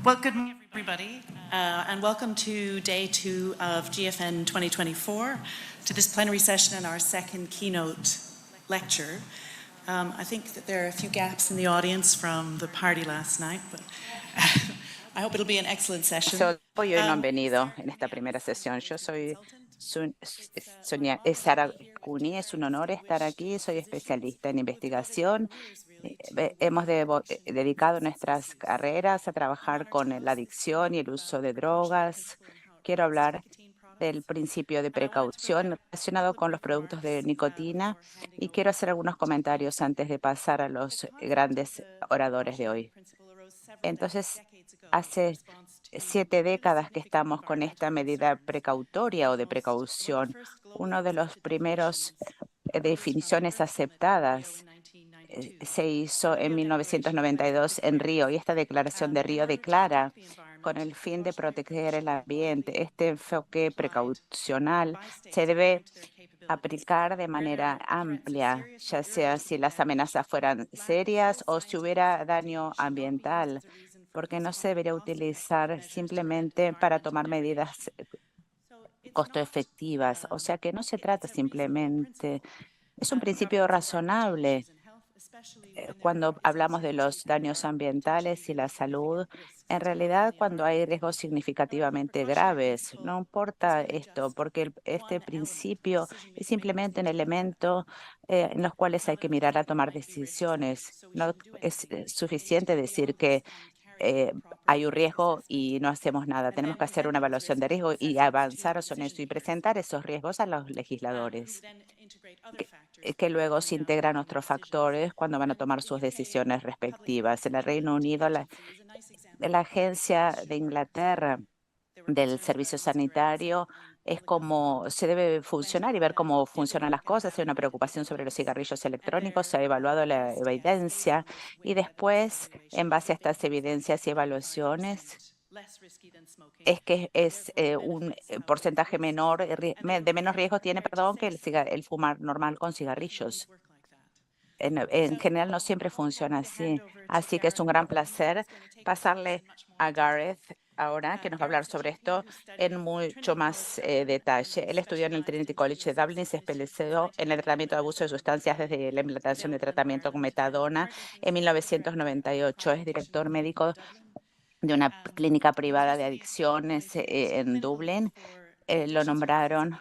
Well, good morning, everybody, and welcome to Day 2 of GFN 2024, to this plenary session and our second keynote lecture. I think that there are a few gaps in the audience from the party last night, but I hope it'll be an excellent session. Hoy no han venido en esta primera sesión. Yo soy Sara Cooney. Es un honor estar aquí. Soy especialista en investigación. Hemos dedicado nuestras carreras a trabajar con la adicción y el uso de drogas. Quiero hablar del principio de precaución relacionado con los productos de nicotina y quiero hacer algunos comentarios antes de pasar a los grandes oradores de hoy. Entonces, hace 7 décadas que estamos con esta medida precautoria o de precaución. Uno de los primeros definiciones aceptadas se hizo en 1992 en Río, y esta declaración de Río declara, con el fin de proteger el ambiente, este enfoque precaucional se debe aplicar de manera amplia, ya sea si las amenazas fueran serias o si hubiera daño ambiental, porque no se debería utilizar simplemente para tomar medidas costo efectivas. O sea que no se trata simplemente, es un principio razonable cuando hablamos de los daños ambientales y la salud. En realidad, cuando hay riesgos significativamente graves, no importa esto, porque este principio es simplemente un elemento en los cuales hay que mirar a tomar decisiones. No es suficiente decir que hay un riesgo y no hacemos nada. Tenemos que hacer una evaluación de riesgo y avanzar sobre eso y presentar esos riesgos a los legisladores, que luego se integran otros factores cuando van a tomar sus decisiones respectivas. En el Reino Unido, la Agencia de Inglaterra del Servicio Sanitario es cómo se debe funcionar y ver cómo funcionan las cosas. Hay una preocupación sobre los cigarrillos electrónicos, se ha evaluado la evidencia y después, en base a estas evidencias y evaluaciones, es que es un porcentaje menor, de menos riesgo tiene, que el fumar normal con cigarrillos. En general no siempre funciona así. Así que es un gran placer pasarle a Gareth ahora, que nos va a hablar sobre esto en mucho más detalle. Él estudió en el Trinity College de Dublin y se especializó en el tratamiento de abuso de sustancias desde la implantación de tratamiento con metadona en 1998. Es director médico de una clínica privada de adicciones en Dublín. Lo nombraron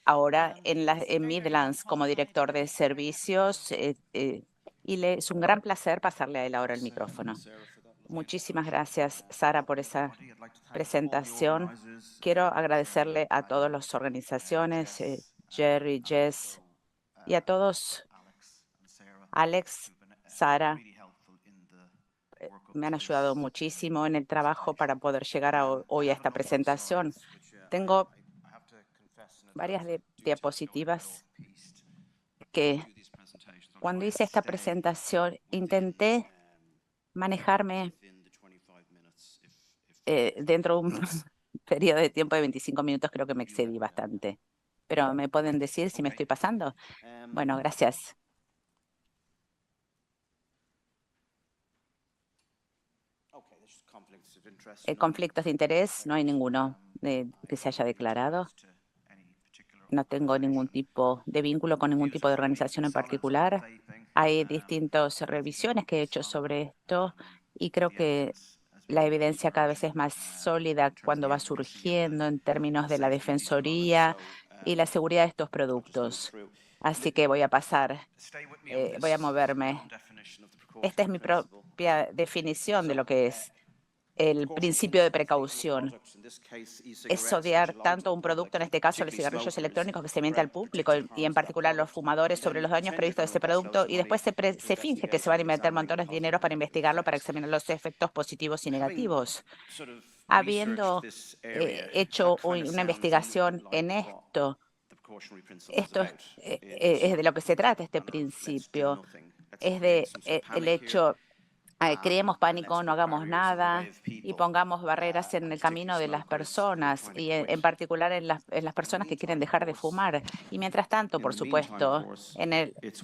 ahora en Midlands como director de servicios y es un gran placer pasarle a él ahora el micrófono. Muchísimas gracias, Sara, por esa presentación. Quiero agradecerle a todas las organizaciones, Jerry, Jess, y a todos, Alex, Sara. Me han ayudado muchísimo en el trabajo para poder llegar hoy a esta presentación. Tengo varias diapositivas que cuando hice esta presentación intenté manejarme dentro de un periodo de tiempo de 25 minutos. Creo que me excedí bastante, pero ¿me pueden decir si me estoy pasando? Bueno, gracias. Conflictos de interés, no hay ninguno que se haya declarado. No tengo ningún tipo de vínculo con ningún tipo de organización en particular. Hay distintas revisiones que he hecho sobre esto y creo que la evidencia cada vez es más sólida cuando va surgiendo en términos de la defensoría y la seguridad de estos productos. Así que voy a moverme. Esta es mi propia definición de lo que es el principio de precaución. Es odiar tanto un producto, en este caso los cigarrillos electrónicos, que se miente al público y en particular a los fumadores sobre los daños previstos de ese producto, y después se finge que se van a invertir montones de dinero para investigarlo, para examinar los efectos positivos y negativos. Habiendo hecho una investigación en esto es de lo que se trata este principio. Es de el hecho creemos pánico, no hagamos nada y pongamos barreras en el camino de las personas y en particular en las personas que quieren dejar de fumar. Y mientras tanto, por supuesto,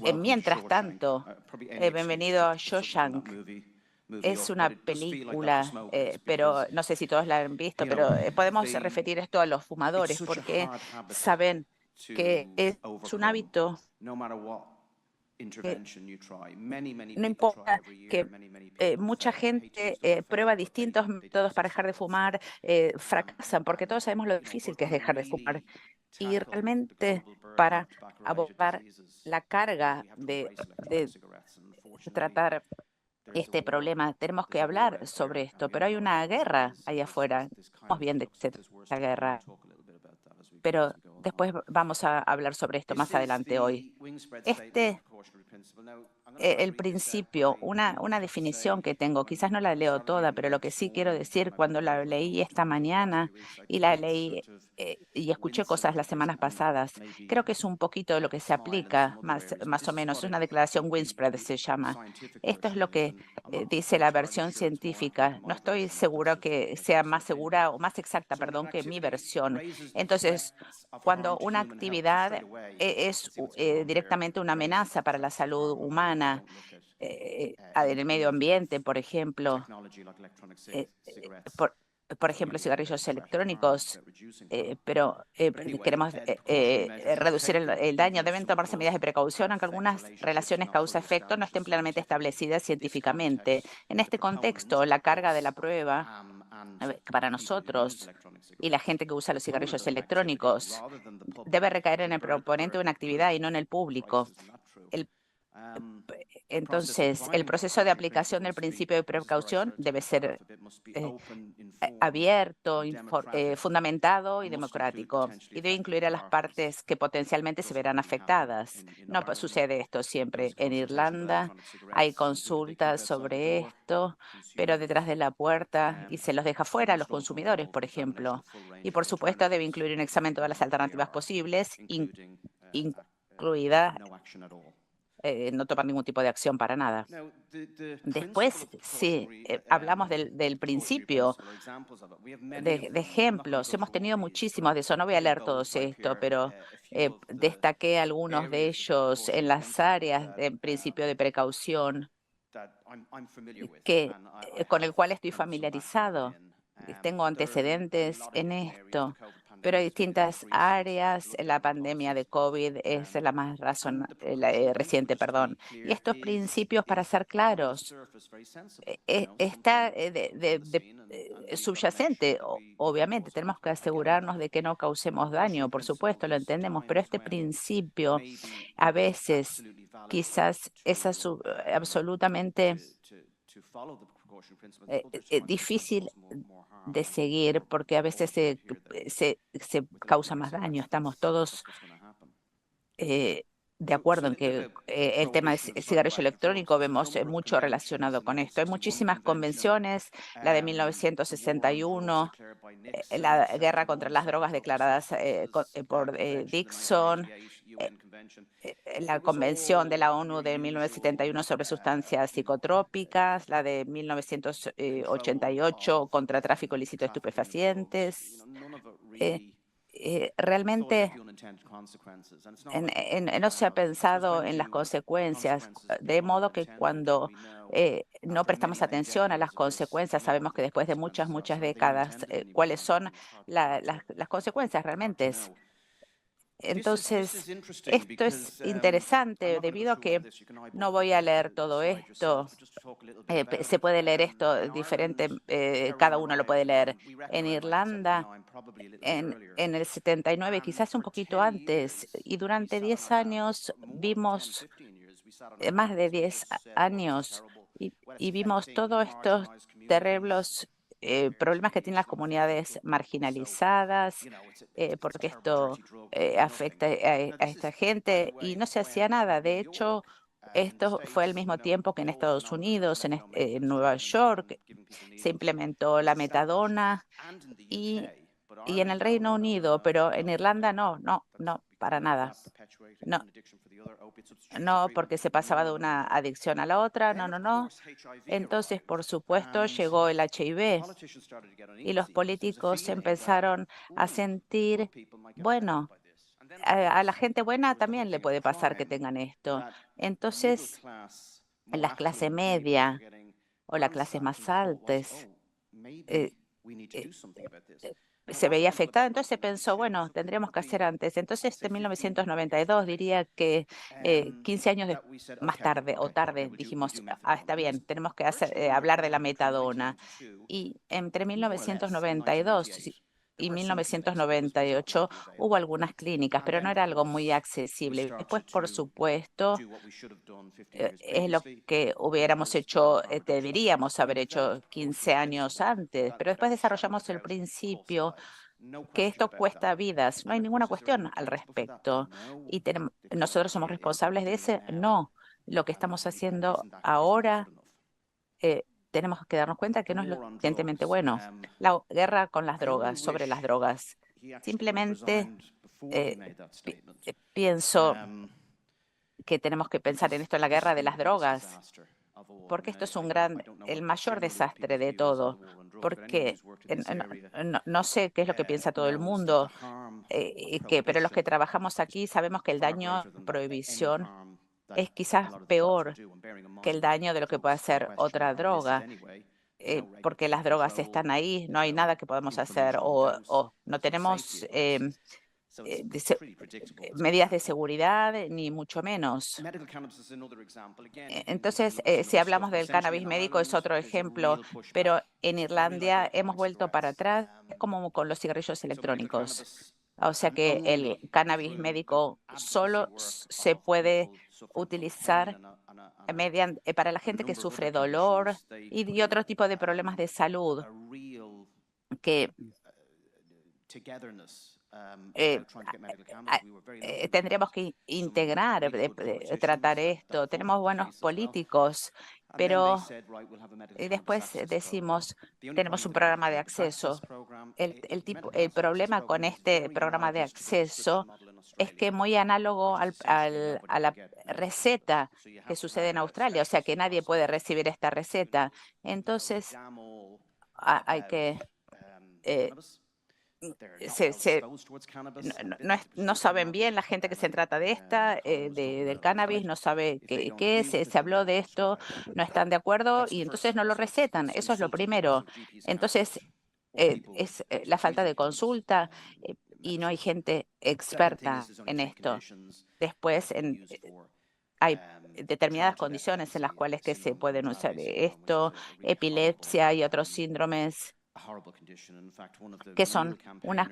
bienvenido a Shawshank. es una película, pero no sé si todos la han visto, pero podemos referir esto a los fumadores porque saben que es un hábito que no importa que mucha gente prueba distintos métodos para dejar de fumar, fracasan porque todos sabemos lo difícil que es dejar de fumar. Y realmente para abordar la carga de tratar este problema, tenemos que hablar sobre esto, pero hay una guerra allá afuera. Sabemos bien de qué se trata esta guerra, pero después vamos a hablar sobre esto más adelante hoy. Este el principio, una definición que tengo, quizás no la leo toda, pero lo que sí quiero decir, cuando la leí esta mañana y la leí y escuché cosas las semanas pasadas, creo que es un poquito de lo que se aplica, más o menos. Es una declaración Winspread, se llama. Esto es lo que dice la versión científica. No estoy seguro que sea más segura o más exacta, perdón, que mi versión. Entonces, cuando una actividad es directamente una amenaza para la salud humana, en el medio ambiente, por ejemplo, eh, por ejemplo, cigarrillos electrónicos, pero queremos reducir el daño. Deben tomarse medidas de precaución, aunque algunas relaciones causa-efecto no estén plenamente establecidas científicamente. En este contexto, la carga de la prueba para nosotros y la gente que usa los cigarrillos electrónicos debe recaer en el proponente de una actividad y no en el público. El Entonces, el proceso de aplicación del principio de precaución debe ser abierto, fundamentado y democrático, y debe incluir a las partes que potencialmente se verán afectadas. No sucede esto siempre. En Irlanda hay consultas sobre esto, pero detrás de la puerta y se los deja fuera a los consumidores, por ejemplo. Y por supuesto, debe incluir un examen de todas las alternativas posibles, incluida no tomar ningún tipo de acción para nada. Después, sí, hablamos del principio, de ejemplos. Hemos tenido muchísimos de eso. No voy a leer todos esto, pero destaqué algunos de ellos en las áreas de principio de precaución con el cual estoy familiarizado. Tengo antecedentes en esto, pero hay distintas áreas. La pandemia de COVID es la más reciente, perdón. Y estos principios, para ser claros, está subyacente. Obviamente, tenemos que asegurarnos de que no causemos daño, por supuesto, lo entendemos, pero este principio a veces quizás es absolutamente difícil de seguir porque a veces se causa más daño. Estamos todos eh, de acuerdo en que el tema del cigarrillo electrónico vemos mucho relacionado con esto. Hay muchísimas convenciones, la de 1961, la guerra contra las drogas declaradas por Dixon, la Convención de la ONU de 1971 sobre sustancias psicotrópicas, la de 1988 contra tráfico ilícito de estupefacientes. Realmente no se ha pensado en las consecuencias, de modo que cuando no prestamos atención a las consecuencias, sabemos que después de muchas décadas, cuáles son las consecuencias realmente. Entonces, esto es interesante debido a que no voy a leer todo esto. Se puede leer esto diferente, cada uno lo puede leer. En Irlanda, en el 79, quizás un poquito antes, y durante 10 años vimos, más de 10 años, y vimos todos estos terribles problemas que tienen las comunidades marginalizadas, porque esto afecta a esta gente y no se hacía nada. De hecho, esto fue al mismo tiempo que en Estados Unidos, en Nueva York, se implementó la metadona y en el Reino Unido, pero en Irlanda no, para nada. No, no, porque se pasaba de una adicción a la otra, no. Entonces, por supuesto, llegó el HIV y los políticos empezaron a sentir, bueno, a la gente buena también le puede pasar que tengan esto. Entonces, la clase media o las clases más altas eh, eh, se veía afectada. Entonces se pensó, bueno, tendríamos que hacer antes. Entonces, en 1992, diría que 15 años más tarde o tarde, dijimos, está bien, tenemos que hablar de la metadona. Y entre 1992 y 1998 hubo algunas clínicas, pero no era algo muy accesible. Después, por supuesto, es lo que hubiéramos hecho, deberíamos haber hecho 15 años antes, pero después desarrollamos el principio que esto cuesta vidas. No hay ninguna cuestión al respecto. Y nosotros somos responsables de ese. No, lo que estamos haciendo ahora, tenemos que darnos cuenta que no es lo suficientemente bueno. La guerra con las drogas, sobre las drogas. Simplemente pienso que tenemos que pensar en esto, en la guerra de las drogas, porque esto es el mayor desastre de todo, porque no sé qué es lo que piensa todo el mundo, pero los que trabajamos aquí sabemos que el daño de prohibición es quizás peor que el daño de lo que puede hacer otra droga, porque las drogas están ahí, no hay nada que podamos hacer o no tenemos medidas de seguridad, ni mucho menos. Entonces, si hablamos del cannabis médico, es otro ejemplo, pero en Irlanda hemos vuelto para atrás, como con los cigarrillos electrónicos. O sea que el cannabis médico solo se puede utilizar para la gente que sufre dolor y otro tipo de problemas de salud que eh, tendríamos que integrar, tratar esto. Tenemos buenos políticos, pero después decimos, tenemos un programa de acceso. El problema con este programa de acceso es que muy análogo a la receta que sucede en Australia, o sea que nadie puede recibir esta receta. Entonces, hay que eh, no saben bien la gente que se trata de del cannabis, no sabe qué es, se habló de esto, no están de acuerdo y entonces no lo recetan. Eso es lo primero. Entonces, es la falta de consulta y no hay gente experta en esto. Después, hay determinadas condiciones en las cuales que se pueden usar esto, epilepsia y otros síndromes que son unos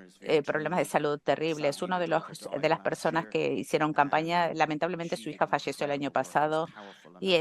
problemas de salud terribles. Uno de las personas que hicieron campaña, lamentablemente su hija falleció el año pasado y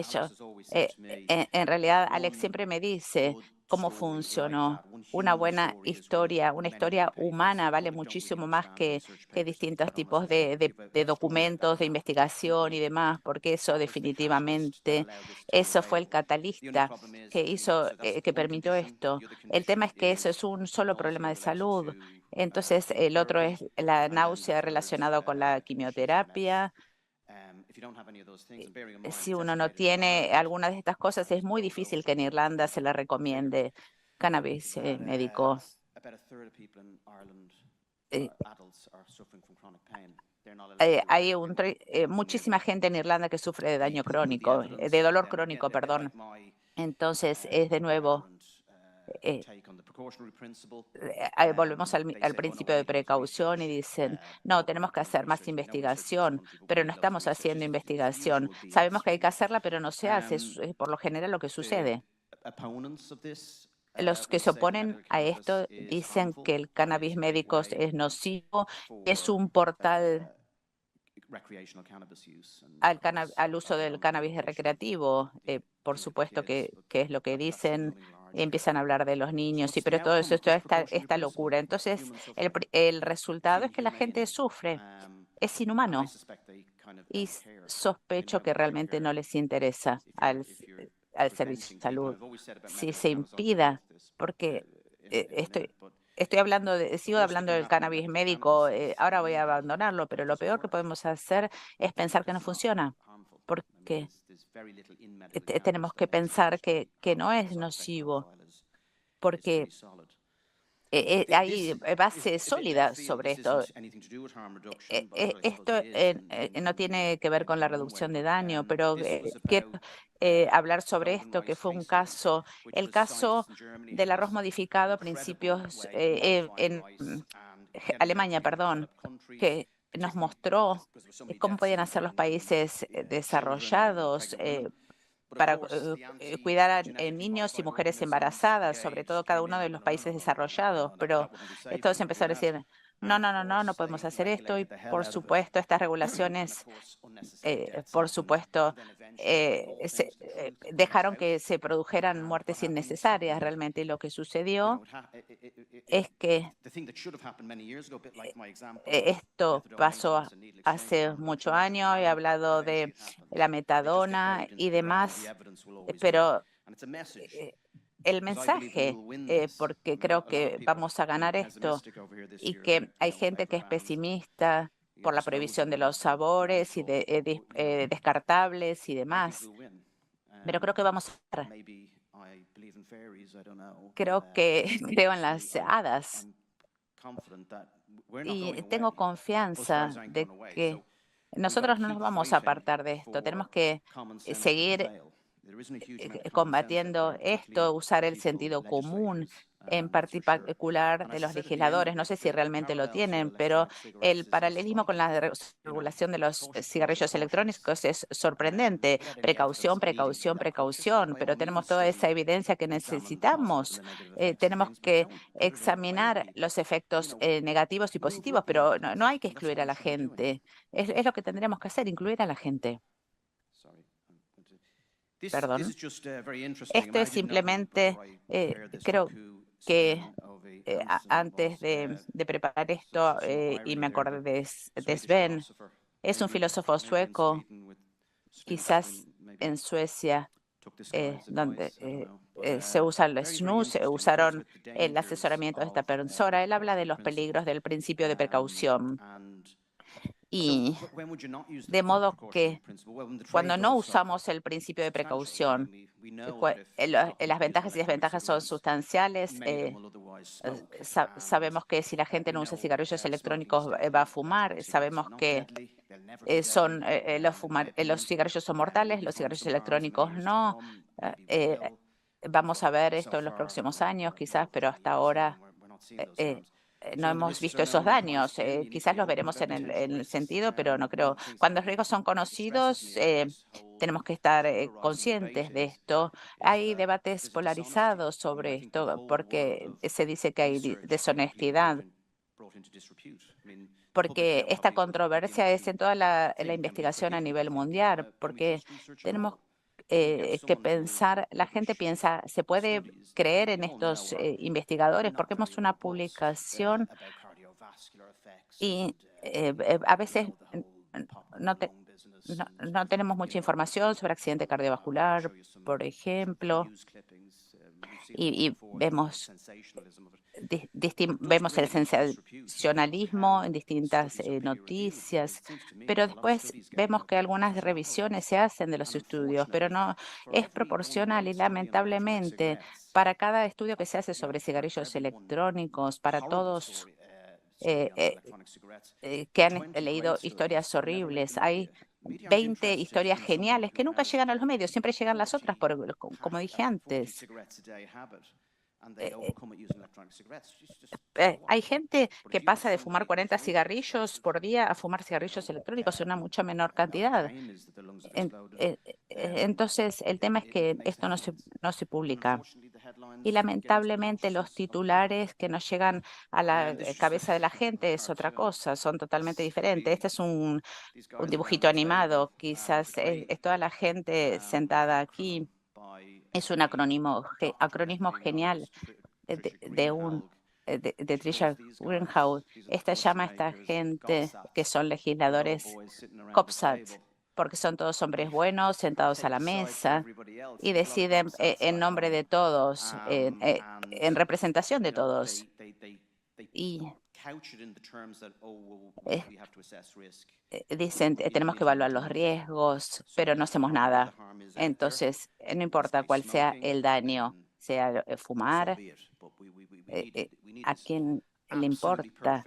en realidad Alex siempre me dice cómo funcionó. Una buena historia, una historia humana vale muchísimo más que distintos tipos de documentos, de investigación y demás, porque eso definitivamente, eso fue el catalista que hizo, que permitió esto. El tema es que eso es un solo problema de salud. Entonces, el otro es la náusea relacionada con la quimioterapia. Si uno no tiene alguna de estas cosas, es muy difícil que en Irlanda se le recomiende cannabis médico. Eh, Hay muchísima gente en Irlanda que sufre de daño crónico, de dolor crónico, perdón. Entonces, es de nuevo eh, volvemos al principio de precaución y dicen, no, tenemos que hacer más investigación, pero no estamos haciendo investigación. Sabemos que hay que hacerla, pero no se hace. Es por lo general lo que sucede. Los que se oponen a esto dicen que el cannabis médico es nocivo, es un portal al uso del cannabis recreativo. Por supuesto que es lo que dicen. Empiezan a hablar de los niños, sí, pero todo eso es toda esta locura. Entonces, el resultado es que la gente sufre. Es inhumano. Y sospecho que realmente no les interesa al servicio de salud. Si se impida, porque estoy hablando sigo hablando del cannabis médico, ahora voy a abandonarlo, pero lo peor que podemos hacer es pensar que no funciona, porque tenemos que pensar que no es nocivo, porque hay base sólida sobre esto. Esto no tiene que ver con la reducción de daño, pero hablar sobre esto, que fue el caso del arroz modificado a principios en Alemania, perdón, que nos mostró cómo podían hacer los países desarrollados para cuidar a niños y mujeres embarazadas, sobre todo cada uno de los países desarrollados. Pero todos empezaron a decir, no, no, no, no, no podemos hacer esto. Y por supuesto, estas regulaciones, por supuesto, dejaron que se produjeran muertes innecesarias realmente. Y lo que sucedió es que esto pasó hace muchos años. He hablado de la metadona y demás, pero eh, el mensaje, porque creo que vamos a ganar esto y que hay gente que es pesimista por la prohibición de los sabores y de descartables y demás, pero creo que vamos a ganar. Creo que creo en las hadas y tengo confianza de que nosotros no nos vamos a apartar de esto. Tenemos que seguir combatiendo esto, usar el sentido común, en particular de los legisladores. No sé si realmente lo tienen, pero el paralelismo con la regulación de los cigarrillos electrónicos es sorprendente. Precaución, precaución, precaución, pero tenemos toda esa evidencia que necesitamos. Tenemos que examinar los efectos negativos y positivos, pero no hay que excluir a la gente. Es lo que tendríamos que hacer, incluir a la gente. Perdón. Esto es simplemente, creo que antes de preparar esto, y me acordé de Sven, es un filósofo sueco, quizás en Suecia, donde se usa el snus, usaron el asesoramiento de esta persona. Él habla de los peligros del principio de precaución. Y de modo que cuando no usamos el principio de precaución, las ventajas y desventajas son sustanciales. Sabemos que si la gente no usa cigarrillos electrónicos va a fumar. Sabemos que los cigarrillos son mortales, los cigarrillos electrónicos no. Vamos a ver esto en los próximos años, quizás, pero hasta ahora no hemos visto esos daños. Quizás los veremos en el sentido, pero no creo. Cuando los riesgos son conocidos, tenemos que estar conscientes de esto. Hay debates polarizados sobre esto porque se dice que hay deshonestidad, porque esta controversia es en toda la investigación a nivel mundial, porque tenemos que pensar, la gente piensa, ¿se puede creer en estos investigadores? Porque hemos una publicación y a veces no, no tenemos mucha información sobre accidente cardiovascular, por ejemplo, y vemos vemos el sensacionalismo en distintas noticias, pero después vemos que algunas revisiones se hacen de los estudios, pero no es proporcional y lamentablemente para cada estudio que se hace sobre cigarrillos electrónicos, para todos que han leído historias horribles, hay 20 historias geniales que nunca llegan a los medios, siempre llegan las otras, como dije antes. Hay gente que pasa de fumar 40 cigarrillos por día a fumar cigarrillos electrónicos en una mucha menor cantidad. Entonces, el tema es que esto no se publica. Y lamentablemente los titulares que nos llegan a la cabeza de la gente es otra cosa, son totalmente diferentes. Este es un dibujito animado, quizás es toda la gente sentada aquí. Es un acronismo genial de Trisha Greenhouse. Esta llama a esta gente que son legisladores COPSAT, porque son todos hombres buenos sentados a la mesa y deciden en nombre de todos, en representación de todos. Y dicen, tenemos que evaluar los riesgos, pero no hacemos nada. Entonces, no importa cuál sea el daño, sea fumar, a quién le importa.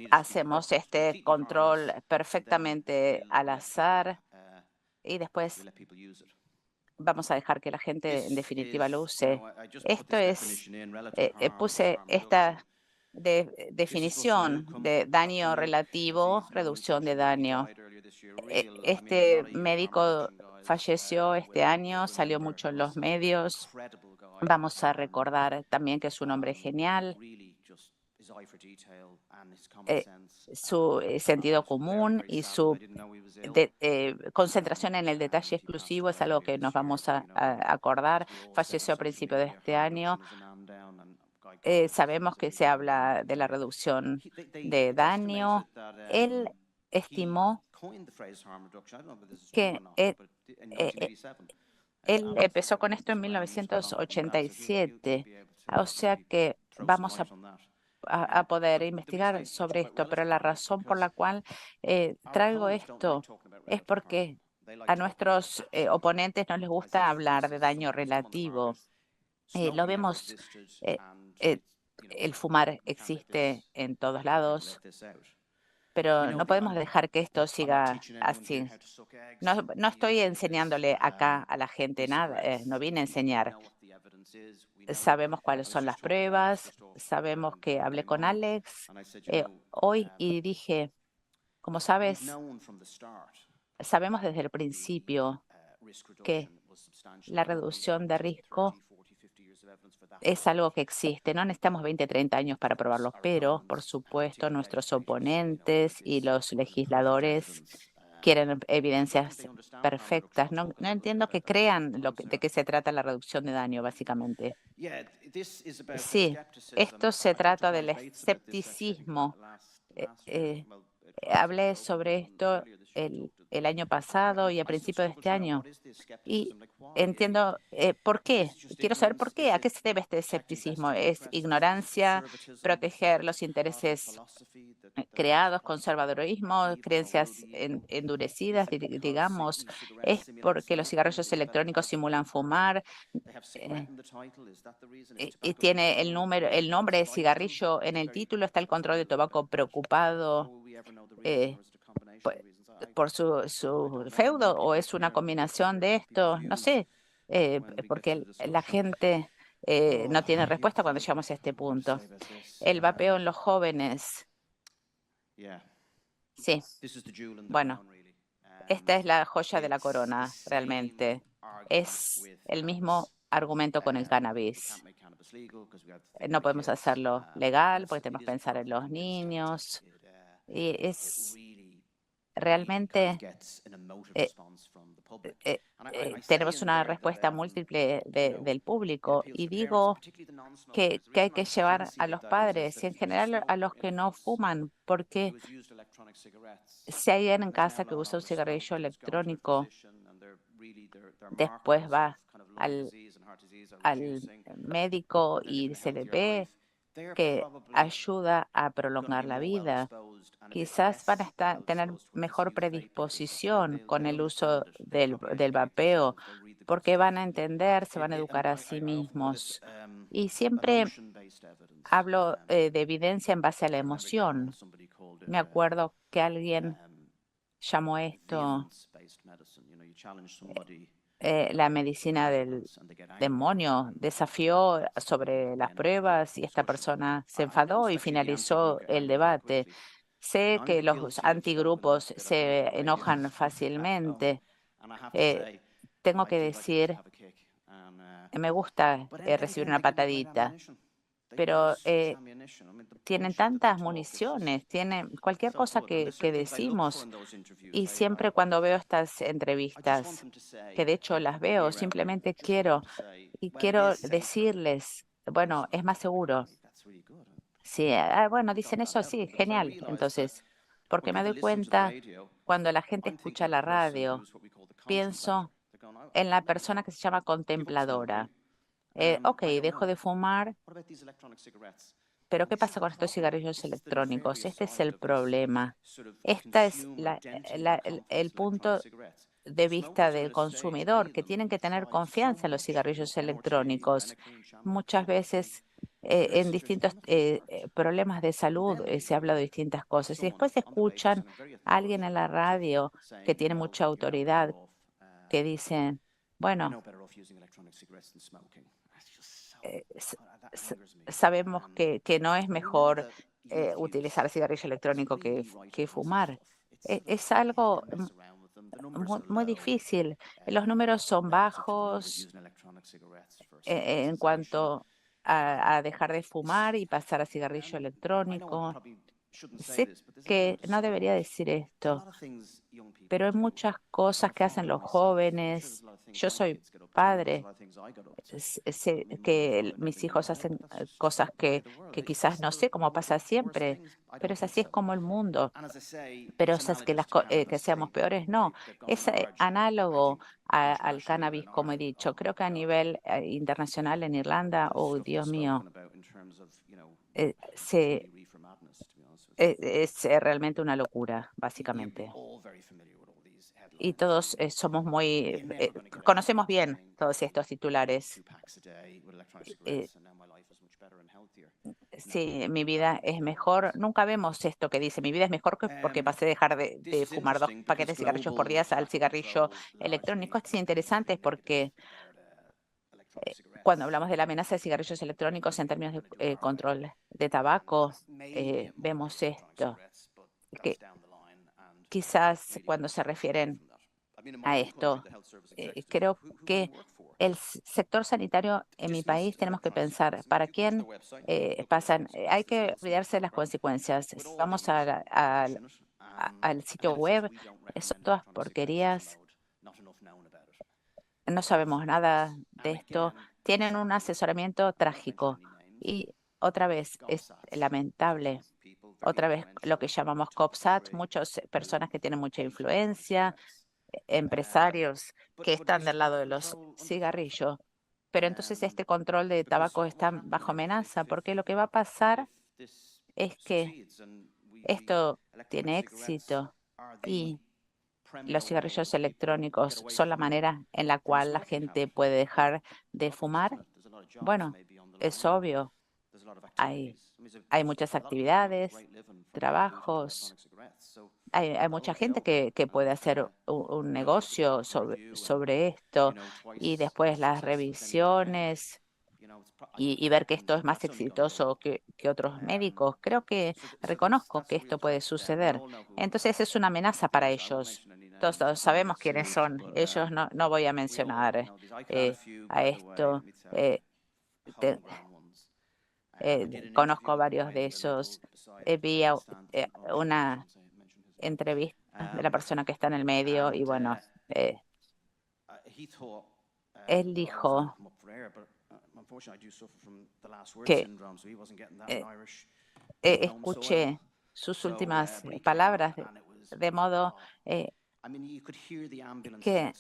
Hacemos este control perfectamente al azar y después vamos a dejar que la gente en definitiva lo use. Esto es, puse esta definición de daño relativo, reducción de daño. Este médico falleció este año, salió mucho en los medios. Vamos a recordar también que es un hombre genial. Su sentido común y su concentración en el detalle exclusivo es algo que nos vamos a acordar. Falleció a principios de este año. Sabemos que se habla de la reducción de daño. Él estimó que él empezó con esto en 1987, o sea que vamos a poder investigar sobre esto, pero la razón por la cual traigo esto es porque a nuestros oponentes no les gusta hablar de daño relativo. Lo vemos, eh, eh, el fumar existe en todos lados, pero no podemos dejar que esto siga así. No estoy enseñándole acá a la gente nada, no vine a enseñar. Sabemos cuáles son las pruebas, sabemos que hablé con Alex hoy y dije, como sabes, sabemos desde el principio que la reducción de riesgo es algo que existe. No necesitamos 20, 30 años para probarlo, pero por supuesto nuestros oponentes y los legisladores quieren evidencias perfectas. No entiendo que crean de qué se trata la reducción de daño, básicamente. Sí, esto se trata del escepticismo. Hablé sobre esto el año pasado y a principios de este año. Y entiendo por qué. Quiero saber por qué. ¿A qué se debe este escepticismo? ¿Es ignorancia, proteger los intereses creados, conservadurismo, creencias endurecidas, digamos? ¿Es porque los cigarrillos electrónicos simulan fumar? Eh, y tiene el nombre de cigarrillo en el título, está el control de tabaco preocupado por su feudo, o es una combinación de esto, no sé, porque la gente no tiene respuesta cuando llegamos a este punto. El vapeo en los jóvenes, sí, bueno, esta es la joya de la corona, realmente. Es el mismo argumento con el cannabis. No podemos hacerlo legal porque tenemos que pensar en los niños. Y es realmente tenemos una respuesta múltiple del público y digo que hay que llevar a los padres y en general a los que no fuman, porque si hay alguien en casa que usa un cigarrillo electrónico, después va al, al médico y se le ve que ayuda a prolongar la vida. Quizás van a tener mejor predisposición con el uso del vapeo, porque van a entender, se van a educar a sí mismos. Y siempre hablo de evidencia en base a la emoción. Me acuerdo que alguien llamó esto la medicina del demonio. Desafió sobre las pruebas y esta persona se enfadó y finalizó el debate. Sé que los antigrupos se enojan fácilmente. Tengo que decir, me gusta recibir una patadita, pero tienen tantas municiones, tienen cualquier cosa que decimos. Y siempre cuando veo estas entrevistas, que de hecho las veo, simplemente quiero decirles, bueno, es más seguro. Sí, bueno, dicen eso, sí, genial. Entonces, porque me doy cuenta cuando la gente escucha la radio, pienso en la persona que se llama contempladora. Ok, dejo de fumar, pero ¿qué pasa con estos cigarrillos electrónicos? Este es el problema. Este es el punto de vista del consumidor, que tienen que tener confianza en los cigarrillos electrónicos. Muchas veces en distintos problemas de salud se habla de distintas cosas y después escuchan a alguien en la radio que tiene mucha autoridad que dicen, bueno, sabemos que no es mejor utilizar cigarrillo electrónico que fumar. Es algo muy difícil. Los números son bajos en cuanto a dejar de fumar y pasar a cigarrillo electrónico. Sé que no debería decir esto, pero hay muchas cosas que hacen los jóvenes. Yo soy padre, sé que mis hijos hacen cosas que quizás no sé cómo pasa siempre, pero es así es como el mundo. Pero esas que seamos peores, no. Es análogo al cannabis, como he dicho. Creo que a nivel internacional en Irlanda, oh Dios mío, es realmente una locura, básicamente. Y todos somos conocemos bien todos estos titulares. Eh, Sí, mi vida es mejor. Nunca vemos esto que dice, mi vida es mejor porque pasé a dejar de fumar 2 paquetes de cigarrillos por día al cigarrillo electrónico. Esto es interesante porque cuando hablamos de la amenaza de cigarrillos electrónicos en términos de control de tabaco, vemos esto, que quizás cuando se refieren a esto, creo que el sector sanitario en mi país tenemos que pensar para quién pasan. Hay que olvidarse de las consecuencias. Si vamos al sitio web, son todas porquerías. No sabemos nada de esto. Tienen un asesoramiento trágico y otra vez es lamentable. Otra vez lo que llamamos COPSAT, muchas personas que tienen mucha influencia, empresarios que están del lado de los cigarrillos. Pero entonces este control de tabaco está bajo amenaza porque lo que va a pasar es que esto tiene éxito y los cigarrillos electrónicos son la manera en la cual la gente puede dejar de fumar. Bueno, es obvio, hay, hay muchas actividades, trabajos. Hay mucha gente que puede hacer un negocio sobre esto y después las revisiones y ver que esto es más exitoso que otros médicos. Creo que reconozco que esto puede suceder. Entonces es una amenaza para ellos. Todos sabemos quiénes son. Ellos no voy a mencionar a esto. eh, te- Conozco a varios de esos. Vi una entrevista de la persona que está en el medio y bueno, eh, él dijo que eh, escuché sus últimas palabras de modo que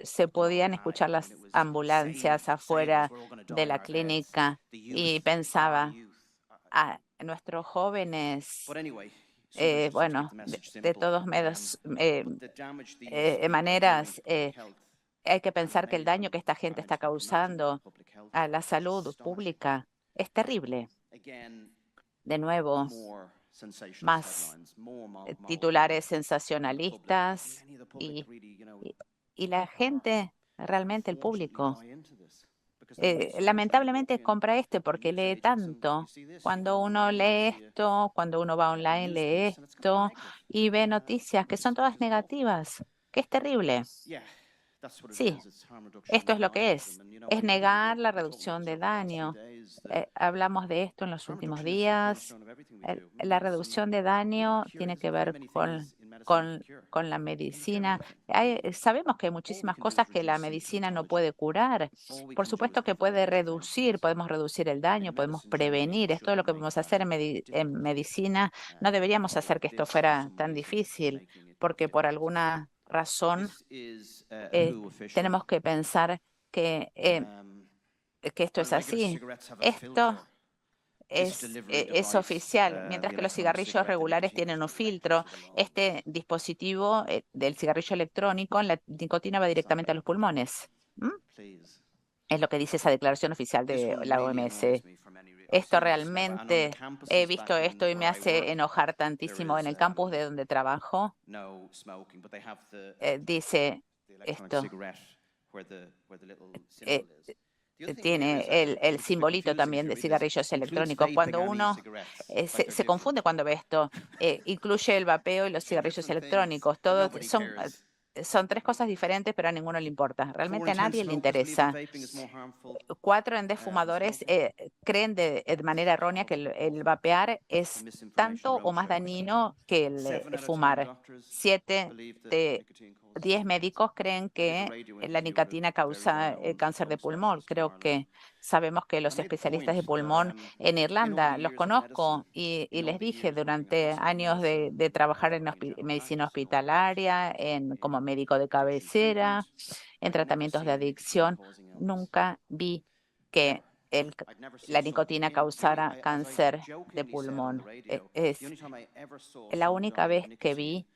se podían escuchar las ambulancias afuera de la clínica y pensaba, nuestros jóvenes, bueno, de todos modos, maneras, hay que pensar que el daño que esta gente está causando a la salud pública es terrible. De nuevo, más titulares sensacionalistas y, y, y la gente, realmente el público, lamentablemente compra porque lee tanto. Cuando uno lee esto, cuando uno va online, lee esto y ve noticias que son todas negativas, que es terrible. Sí, esto es lo que es negar la reducción de daño. Hablamos de esto en los últimos días. La reducción de daño tiene que ver con la medicina. Sabemos que hay muchísimas cosas que la medicina no puede curar. Por supuesto que puede reducir, podemos reducir el daño, podemos prevenir. Es todo lo que podemos hacer en medicina. No deberíamos hacer que esto fuera tan difícil, porque por alguna razón tenemos que pensar que esto es así. Esto es oficial, mientras que los cigarrillos regulares tienen un filtro. Este dispositivo del cigarrillo electrónico, la nicotina va directamente a los pulmones. ¿M? Es lo que dice esa declaración oficial de la OMS. Esto realmente, he visto esto y me hace enojar tantísimo. En el campus de donde trabajo, dice esto eh, tiene el simbolito también de cigarrillos electrónicos. Cuando uno se confunde cuando ve esto, incluye el vapeo y los cigarrillos electrónicos. Todos son tres cosas diferentes, pero a ninguno le importa. Realmente a nadie le interesa. 4 en fumadores creen de manera errónea que el vapear es tanto o más dañino que el fumar. 7 de 10 médicos creen que la nicotina causa cáncer de pulmón. Creo que sabemos que los especialistas de pulmón en Irlanda los conozco y les dije durante años de trabajar en medicina hospitalaria, como médico de cabecera, en tratamientos de adicción, nunca vi que la nicotina causara cáncer de pulmón. Es la única vez que vi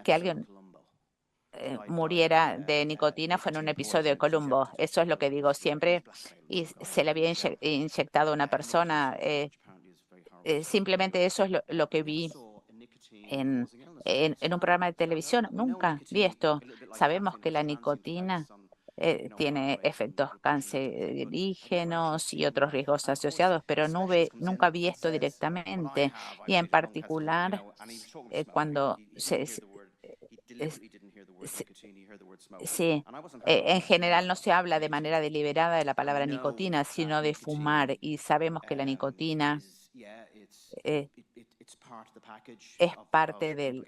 que alguien muriera de nicotina fue en un episodio de Columbo. Eso es lo que digo siempre. Y se le había inyectado a una persona. Simplemente eso es lo que vi en un programa de televisión. Nunca vi esto. Sabemos que la nicotina tiene efectos cancerígenos y otros riesgos asociados, pero nunca vi esto directamente. Y en particular, cuando es- se- sí, en general no se habla de manera deliberada de la palabra nicotina, sino de fumar. Y sabemos que la nicotina eh, es parte del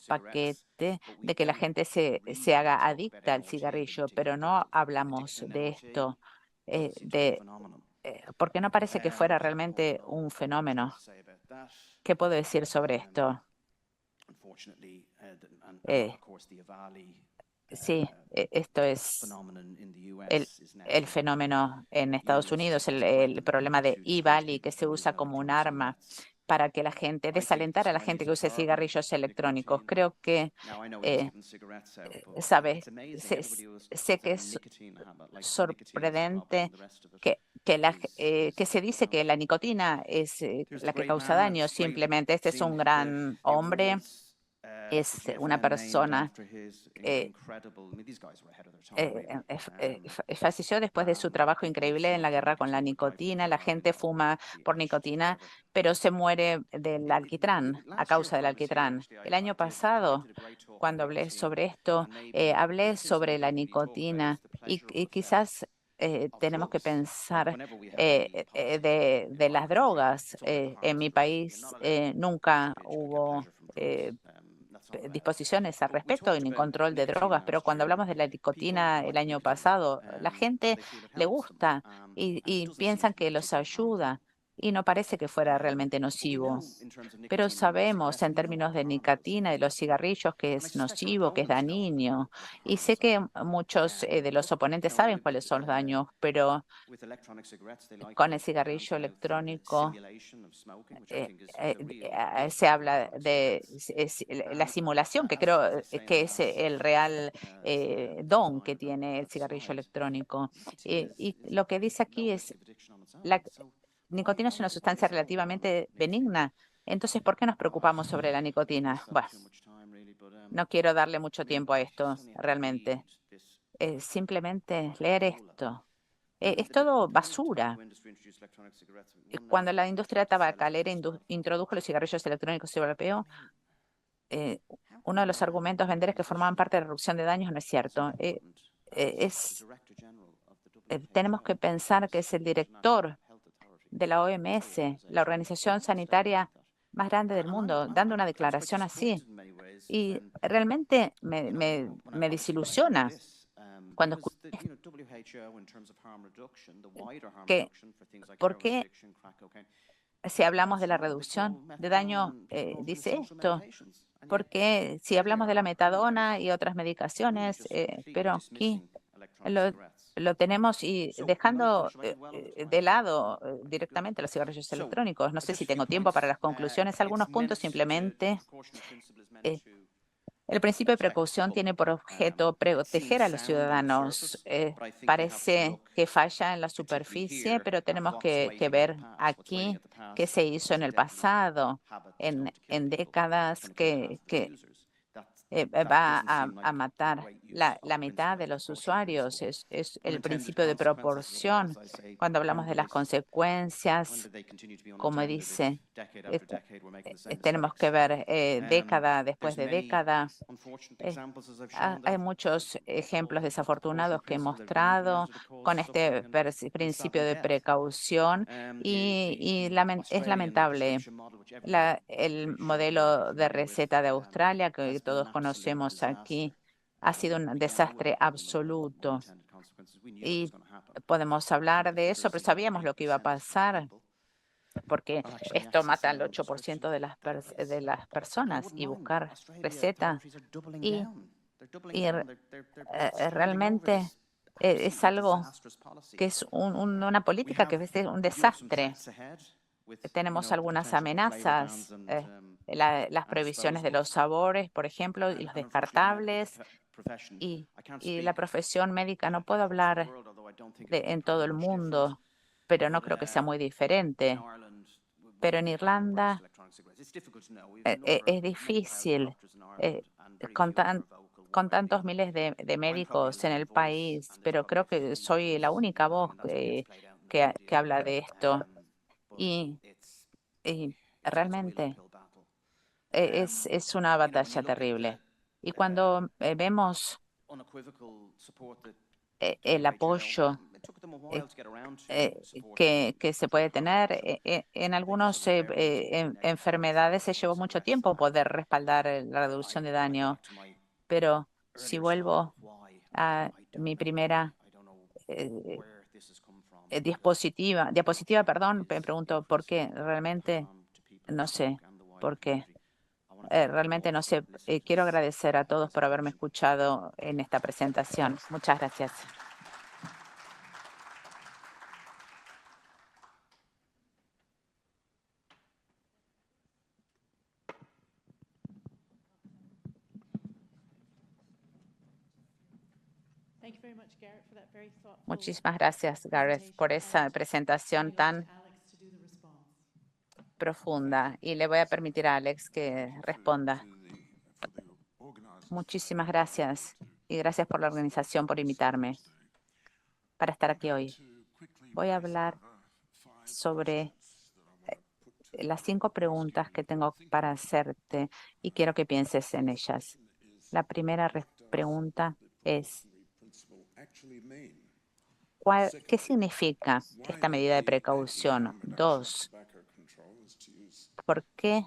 paquete de que la gente se haga adicta al cigarrillo, pero no hablamos de esto, porque no parece que fuera realmente un fenómeno. ¿Qué puedo decir sobre esto? Eh, sí, esto es el, el fenómeno en Estados Unidos, el problema de E-Valley, que se usa como un arma para que la gente, desalentar a la gente que use cigarrillos electrónicos. Creo que, sabes, sé que es sorprendente que se dice que la nicotina es la que causa daño. Simplemente este es un gran hombre, es una persona falleció después de su trabajo increíble en la guerra con la nicotina. La gente fuma por nicotina, pero se muere del alquitrán, a causa del alquitrán. El año pasado, cuando hablé sobre esto, hablé sobre la nicotina y quizás tenemos que pensar de las drogas. En mi país nunca hubo disposiciones al respecto y ni control de drogas, pero cuando hablamos de la nicotina el año pasado, la gente le gusta y piensan que los ayuda y no parece que fuera realmente nocivo. Pero sabemos en términos de nicotina de los cigarrillos que es nocivo, que es dañino. Y sé que muchos de los oponentes saben cuáles son los daños, pero con el cigarrillo electrónico se habla de la simulación, que creo que es el real don que tiene el cigarrillo electrónico. Y lo que dice aquí es, la nicotina es una sustancia relativamente benigna. Entonces, ¿por qué nos preocupamos sobre la nicotina? Bueno, no quiero darle mucho tiempo a esto, realmente. Simplemente leer esto. Es todo basura. Cuando la industria tabacalera introdujo los cigarrillos electrónicos europeos, eh, uno de los argumentos vender es que formaban parte de la reducción de daños. No es cierto. Tenemos que pensar que es el director de la OMS, la organización sanitaria más grande del mundo, dando una declaración así. Y realmente me desilusiona cuando escucho que, ¿por qué si hablamos de la reducción de daño, dice esto? Porque si hablamos de la metadona y otras medicaciones, pero aquí lo, lo tenemos y dejando de lado directamente los cigarrillos electrónicos. No sé si tengo tiempo para las conclusiones. Algunos puntos simplemente. El principio de precaución tiene por objeto proteger a los ciudadanos. Parece que falla en la superficie, pero tenemos que ver aquí qué se hizo en el pasado, en décadas va a matar la mitad de los usuarios. Es el principio de proporción. Cuando hablamos de las consecuencias, como dice, tenemos que ver década después de década. Hay muchos ejemplos desafortunados que he mostrado con este principio de precaución y es lamentable. El modelo de receta de Australia que todos conocemos aquí ha sido un desastre absoluto y podemos hablar de eso, pero sabíamos lo que iba a pasar porque esto mata al 8% de de las personas y buscar receta y, realmente es algo que es una política que es un desastre. Tenemos algunas amenazas, las prohibiciones de los sabores, por ejemplo, y los descartables, y la profesión médica. No puedo hablar en todo el mundo, pero no creo que sea muy diferente. Pero en Irlanda es difícil con, con tantos miles de médicos en el país, pero creo que soy la única voz que habla de esto. Y, y realmente es una batalla terrible. Y cuando vemos el apoyo eh, que se puede tener, en algunas enfermedades se llevó mucho tiempo poder respaldar la reducción de daño, pero si vuelvo a mi primera eh, diapositiva, perdón, me pregunto por qué. Realmente no sé por qué. Realmente no sé. Quiero agradecer a todos por haberme escuchado en esta presentación. Muchas gracias. Muchísimas gracias, Gareth, por esa presentación tan profunda. Y le voy a permitir a Alex que responda. Muchísimas gracias y gracias por la organización, por invitarme para estar aquí hoy. Voy a hablar sobre las 5 preguntas que tengo para hacerte y quiero que pienses en ellas. La primera pregunta es, ¿qué significa esta medida de precaución? 2, ¿por qué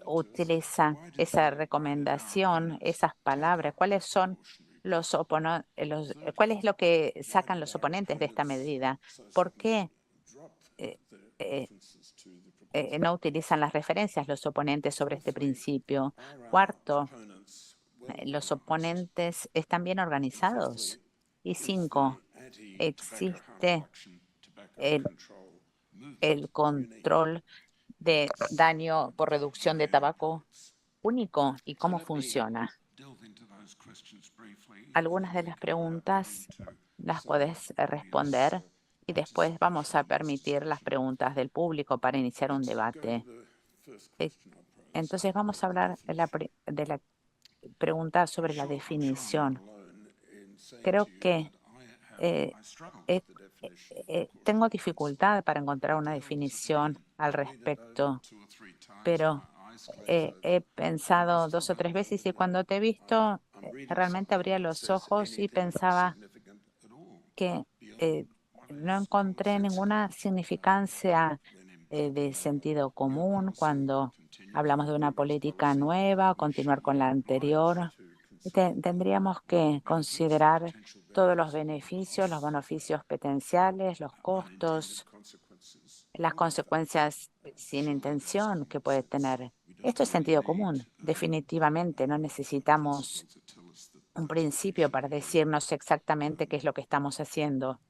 utiliza esa recomendación, esas palabras? ¿Cuáles son cuál es lo que sacan los oponentes de esta medida? ¿Por qué eh, eh, no utilizan las referencias los oponentes sobre este principio? Cuarto, los oponentes están bien organizados. Y 5, existe el, el control de daño por reducción de tabaco único y cómo funciona. Algunas de las preguntas las puedes responder y después vamos a permitir las preguntas del público para iniciar un debate. Entonces vamos a hablar de la pregunta sobre la definición. Creo que eh, eh, tengo dificultad para encontrar una definición al respecto, pero he pensado 2 o 3 veces y cuando te he visto, realmente abría los ojos y pensaba que no encontré ninguna significancia de sentido común cuando hablamos de una política nueva, continuar con la anterior. Tendríamos que considerar todos los beneficios potenciales, los costos, las consecuencias sin intención que puede tener. Esto es sentido común. Definitivamente no necesitamos un principio para decirnos exactamente qué es lo que estamos haciendo.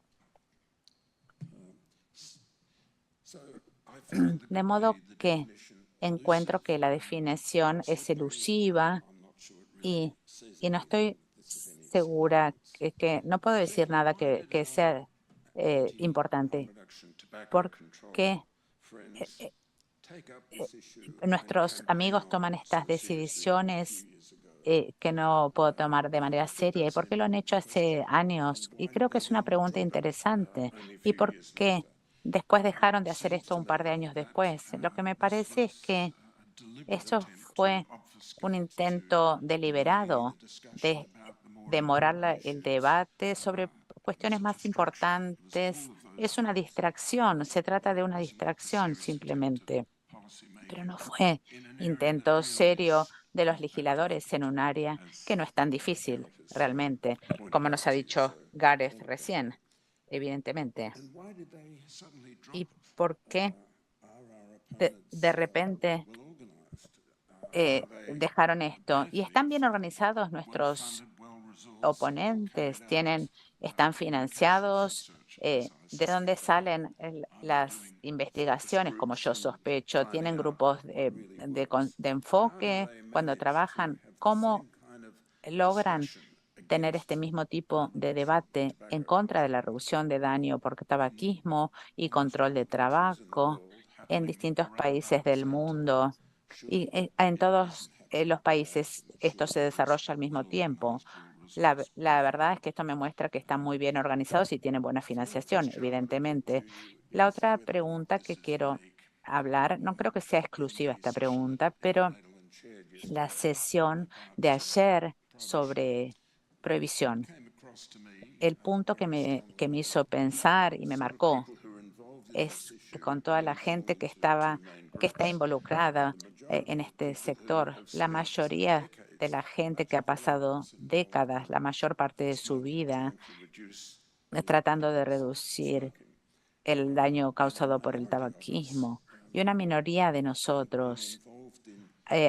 De modo que encuentro que la definición es elusiva y no estoy segura que no puedo decir nada que sea importante. Porque nuestros amigos toman estas decisiones que no puedo tomar de manera seria? ¿Y por qué lo han hecho hace años? Y creo que es una pregunta interesante. ¿Y por qué después dejaron de hacer esto un par de años después? Lo que me parece es que esto fue un intento deliberado de demorar el debate sobre cuestiones más importantes. Es una distracción, se trata de una distracción simplemente, pero no fue intento serio de los legisladores en un área que no es tan difícil realmente, como nos ha dicho Gareth recién, evidentemente. ¿Y por qué de repente dejaron esto? Y están bien organizados nuestros oponentes, están financiados. ¿De dónde salen las investigaciones? Como yo sospecho, tienen grupos de enfoque cuando trabajan. ¿Cómo logran tener este mismo tipo de debate en contra de la reducción de daño por tabaquismo y control de tabaco en distintos países del mundo? Y en todos los países esto se desarrolla al mismo tiempo. La verdad es que esto me muestra que están muy bien organizados y tienen buena financiación, evidentemente. La otra pregunta que quiero hablar, no creo que sea exclusiva esta pregunta, pero la sesión de ayer sobre prohibición, el punto que me hizo pensar y me marcó es que con toda la gente que está involucrada en este sector, la mayoría de la gente que ha pasado décadas, la mayor parte de su vida, tratando de reducir el daño causado por el tabaquismo, y una minoría de nosotros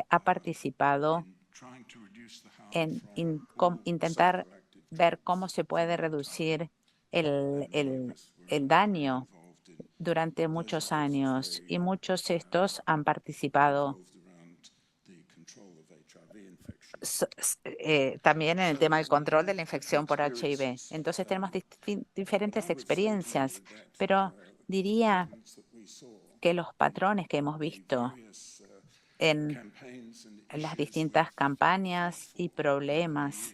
ha participado en intentar ver cómo se puede reducir el daño durante muchos años, y muchos de estos han participado también en el tema del control de la infección por HIV. Entonces tenemos diferentes experiencias, pero diría que los patrones que hemos visto en las distintas campañas y problemas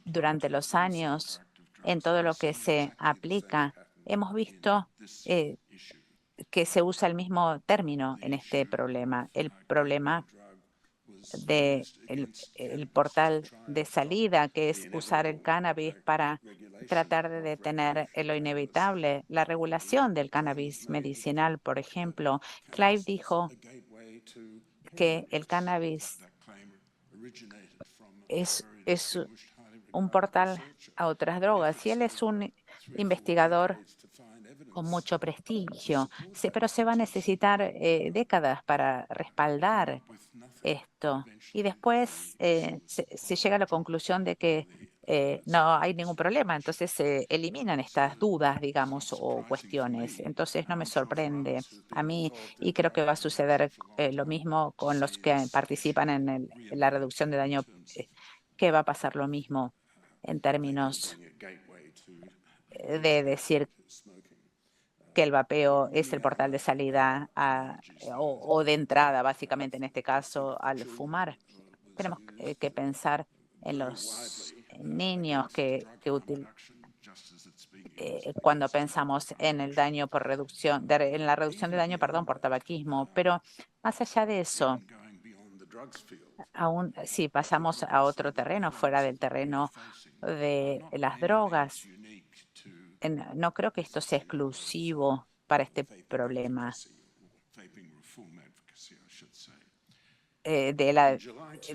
durante los años, en todo lo que se aplica, hemos visto que se usa el mismo término en este problema, el problema el portal de salida, que es usar el cannabis para tratar de detener lo inevitable. La regulación del cannabis medicinal, por ejemplo. Clive dijo que el cannabis es un portal a otras drogas, y él es un investigador con mucho prestigio. Sí, pero se va a necesitar décadas para respaldar esto. Y después se llega a la conclusión de que no hay ningún problema. Entonces se eliminan estas dudas, digamos, o cuestiones. Entonces no me sorprende a mí, y creo que va a suceder lo mismo con los que participan en la reducción de daño, que va a pasar lo mismo en términos de decir que el vapeo es el portal de salida o de entrada, básicamente en este caso, al fumar. Tenemos que pensar en los niños cuando pensamos en el daño por reducción, en la reducción de daño, perdón, por tabaquismo. Pero más allá de eso, aún si pasamos a otro terreno, fuera del terreno de las drogas, no creo que esto sea exclusivo para este problema de la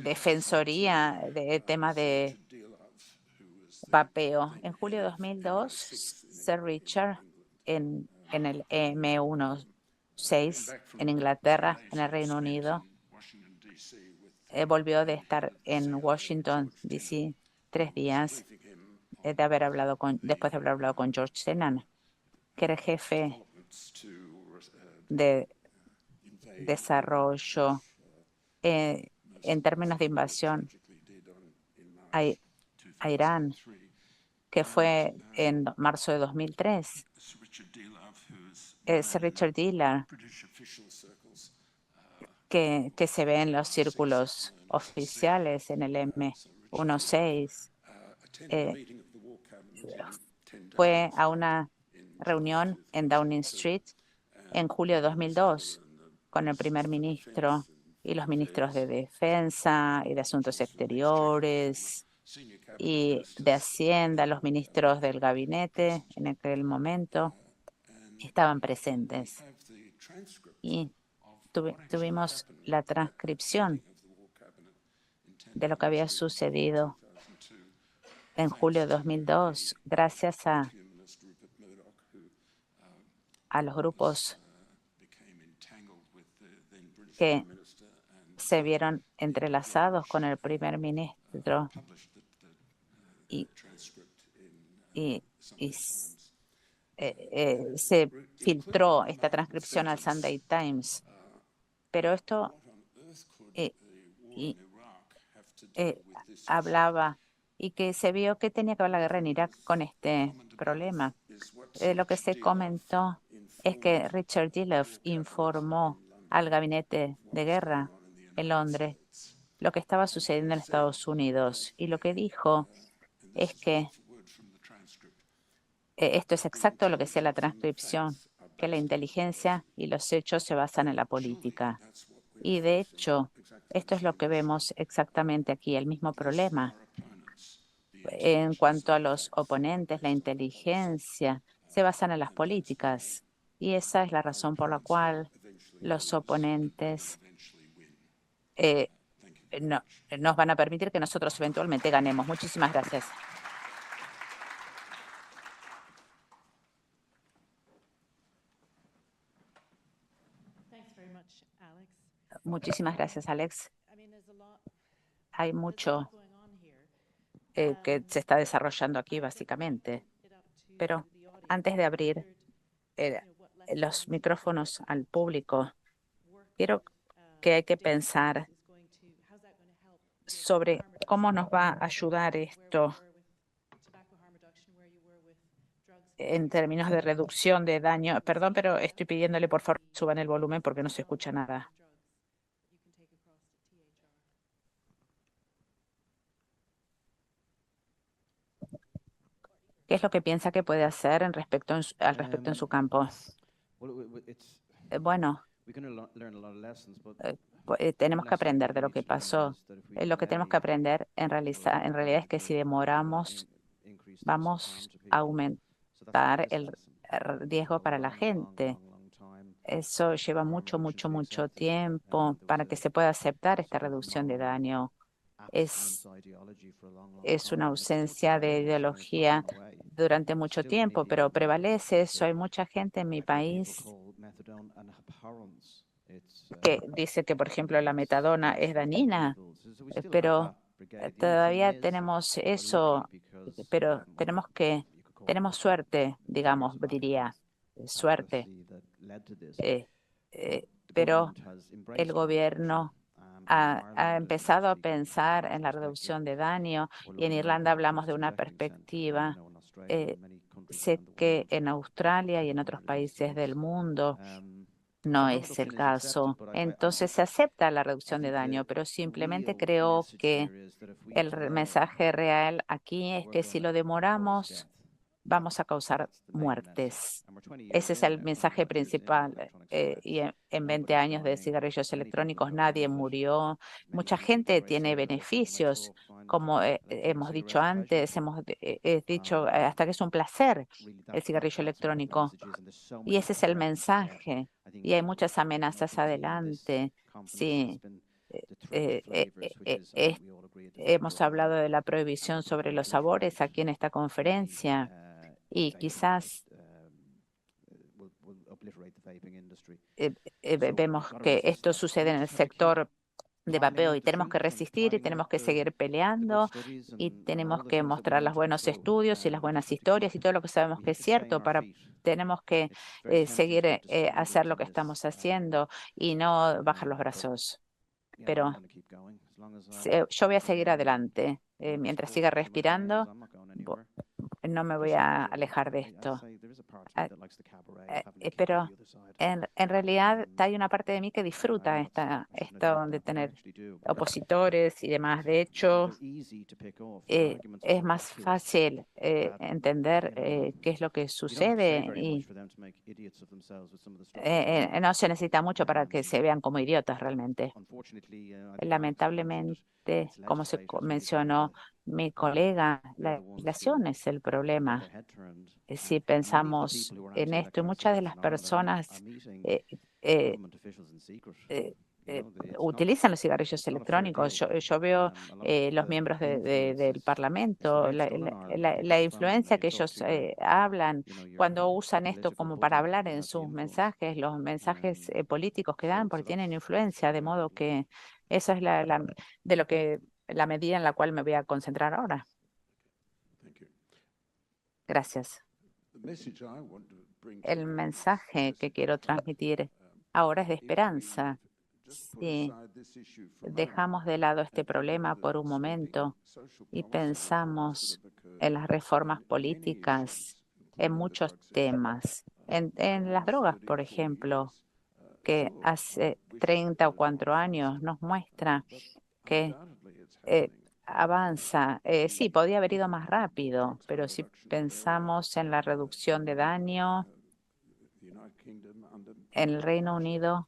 Defensoría de temas de vapeo. En julio de 2002, Sir Richard, en el M16 en Inglaterra, en el Reino Unido, volvió de estar en Washington, D.C. 3 días después de haber hablado con George Kennan, que era el jefe de desarrollo en términos de invasión a, a Irán, que fue en marzo de 2003. es Richard Diller, que se ve en los círculos oficiales en el M16. Fue a una reunión en Downing Street en julio de 2002 con el primer ministro y los ministros de Defensa y de Asuntos Exteriores y de Hacienda, los ministros del gabinete en aquel momento estaban presentes. Y tuvimos la transcripción de lo que había sucedido en julio de 2002 gracias a los grupos que se vieron entrelazados con el primer ministro y, y, y se filtró esta transcripción al Sunday Times. Pero esto eh, y, hablaba y que se vio que tenía que ver la guerra en Irak con este problema. Lo que se comentó es que Richard Dillon informó al gabinete de guerra en Londres lo que estaba sucediendo en Estados Unidos y lo que dijo es que esto es exacto lo que decía la transcripción, que la inteligencia y los hechos se basan en la política. Y de hecho, esto es lo que vemos exactamente aquí, el mismo problema. En cuanto a los oponentes, la inteligencia se basan en las políticas. Y esa es la razón por la cual los oponentes no, nos van a permitir que nosotros eventualmente ganemos. Muchísimas gracias. Muchísimas gracias, Alex. Hay mucho que se está desarrollando aquí, básicamente. Pero antes de abrir los micrófonos al público, quiero que hay que pensar sobre cómo nos va a ayudar esto en términos de reducción de daño. Perdón, pero estoy pidiéndole por favor que suban el volumen porque no se escucha nada. ¿Qué es lo que piensa que puede hacer al respecto en su campo? Bueno, tenemos que aprender de lo que pasó. Lo que tenemos que aprender en realidad es que si demoramos, vamos a aumentar el riesgo para la gente. Eso lleva mucho tiempo para que se pueda aceptar esta reducción de daño. Es una ausencia de ideología durante mucho tiempo, pero prevalece eso. Hay mucha gente en mi país que dice que, por ejemplo, la metadona es dañina, pero todavía tenemos eso, pero tenemos suerte, digamos, diría, suerte. Pero el gobierno ha empezado a pensar en la reducción de daño y en Irlanda hablamos de una perspectiva. Sé que en Australia y en otros países del mundo no es el caso. Entonces se acepta la reducción de daño, pero simplemente creo que el mensaje real aquí es que si lo demoramos, vamos a causar muertes. Ese es el mensaje principal. Y en 20 años de cigarrillos electrónicos nadie murió. Mucha gente tiene beneficios. Como hemos dicho antes, hemos dicho hasta que es un placer el cigarrillo electrónico. Y ese es el mensaje. Y hay muchas amenazas adelante. Sí. eh, eh, eh, eh, Hemos hablado de la prohibición sobre los sabores aquí en esta conferencia y quizás vemos que esto sucede en el sector de vapeo y tenemos que resistir y tenemos que seguir peleando y tenemos que mostrar los buenos estudios y las buenas historias y todo lo que sabemos que es cierto tenemos que seguir hacer lo que estamos haciendo y no bajar los brazos. Pero yo voy a seguir adelante. Mientras siga respirando, no me voy a alejar de esto. Ah, pero en realidad hay una parte de mí que disfruta esto de tener opositores y demás. De hecho, es más fácil entender qué es lo que sucede y no se necesita mucho para que se vean como idiotas realmente. Lamentablemente, como mencionó mi colega, la legislación es el problema. Si pensamos en esto, y muchas de las personas eh, eh, eh, eh, utilizan los cigarrillos electrónicos. Yo veo los miembros del Parlamento, la influencia que ellos hablan cuando usan esto como para hablar en sus mensajes, los mensajes políticos que dan, porque tienen influencia, de modo que esa es de lo que la medida en la cual me voy a concentrar ahora. Gracias. El mensaje que quiero transmitir ahora es de esperanza. Si dejamos de lado este problema por un momento y pensamos en las reformas políticas, en muchos temas, en las drogas, por ejemplo, que hace 30 o 4 años nos muestra que avanza. Sí, podía haber ido más rápido, pero si pensamos en la reducción de daño en el Reino Unido,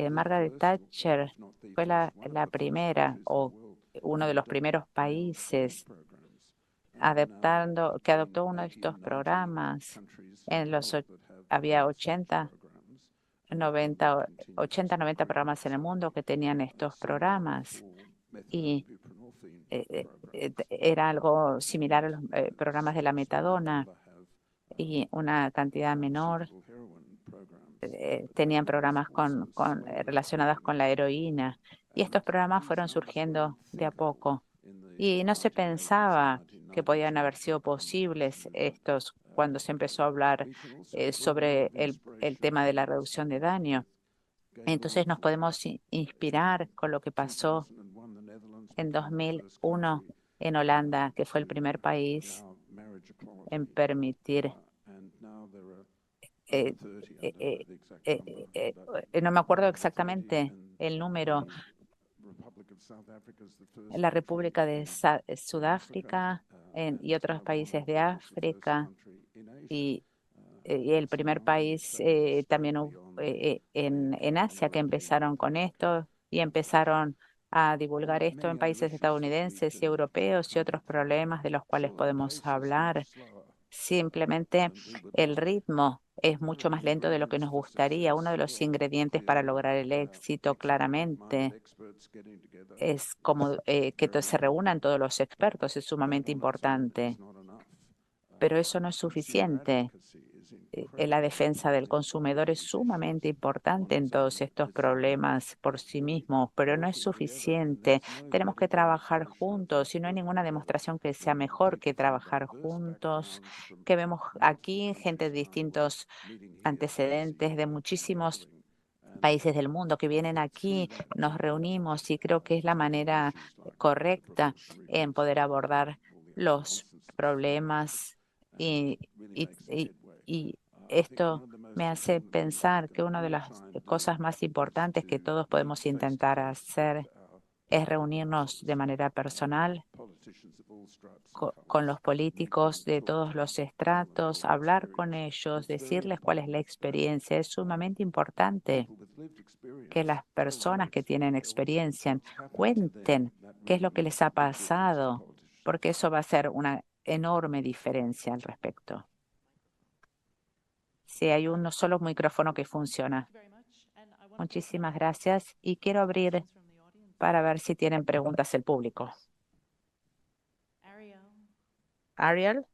Margaret Thatcher fue la primera o uno de los primeros países que adoptó uno de estos programas. Había 90 programas en el mundo que tenían estos programas y era algo similar a los programas de la metadona y una cantidad menor. Tenían programas relacionados con la heroína y estos programas fueron surgiendo de a poco y no se pensaba que podían haber sido posibles estos cuando se empezó a hablar sobre el tema de la reducción de daño. Entonces nos podemos inspirar con lo que pasó en 2001 en Holanda, que fue el primer país en permitir eh, eh, eh, no me acuerdo exactamente el número, en la República de Sudáfrica y otros países de África y, y el primer país también en Asia que empezaron con esto y empezaron a divulgar esto en países estadounidenses y europeos y otros problemas de los cuales podemos hablar. Simplemente el ritmo es mucho más lento de lo que nos gustaría. Uno de los ingredientes para lograr el éxito claramente es como que se reúnan todos los expertos, es sumamente importante, pero eso no es suficiente. La defensa del consumidor es sumamente importante en todos estos problemas por sí mismos, pero no es suficiente. Tenemos que trabajar juntos y no hay ninguna demostración que sea mejor que trabajar juntos, que vemos aquí gente de distintos antecedentes de muchísimos países del mundo que vienen aquí, nos reunimos y creo que es la manera correcta en poder abordar los problemas y, y, y- y esto me hace pensar que una de las cosas más importantes que todos podemos intentar hacer es reunirnos de manera personal con los políticos de todos los estratos, hablar con ellos, decirles cuál es la experiencia. Es sumamente importante que las personas que tienen experiencia cuenten qué es lo que les ha pasado, porque eso va a ser una enorme diferencia al respecto. Si hay uno solo micrófono que funciona. Muchísimas gracias y quiero abrir para ver si tienen preguntas el público. Ariel,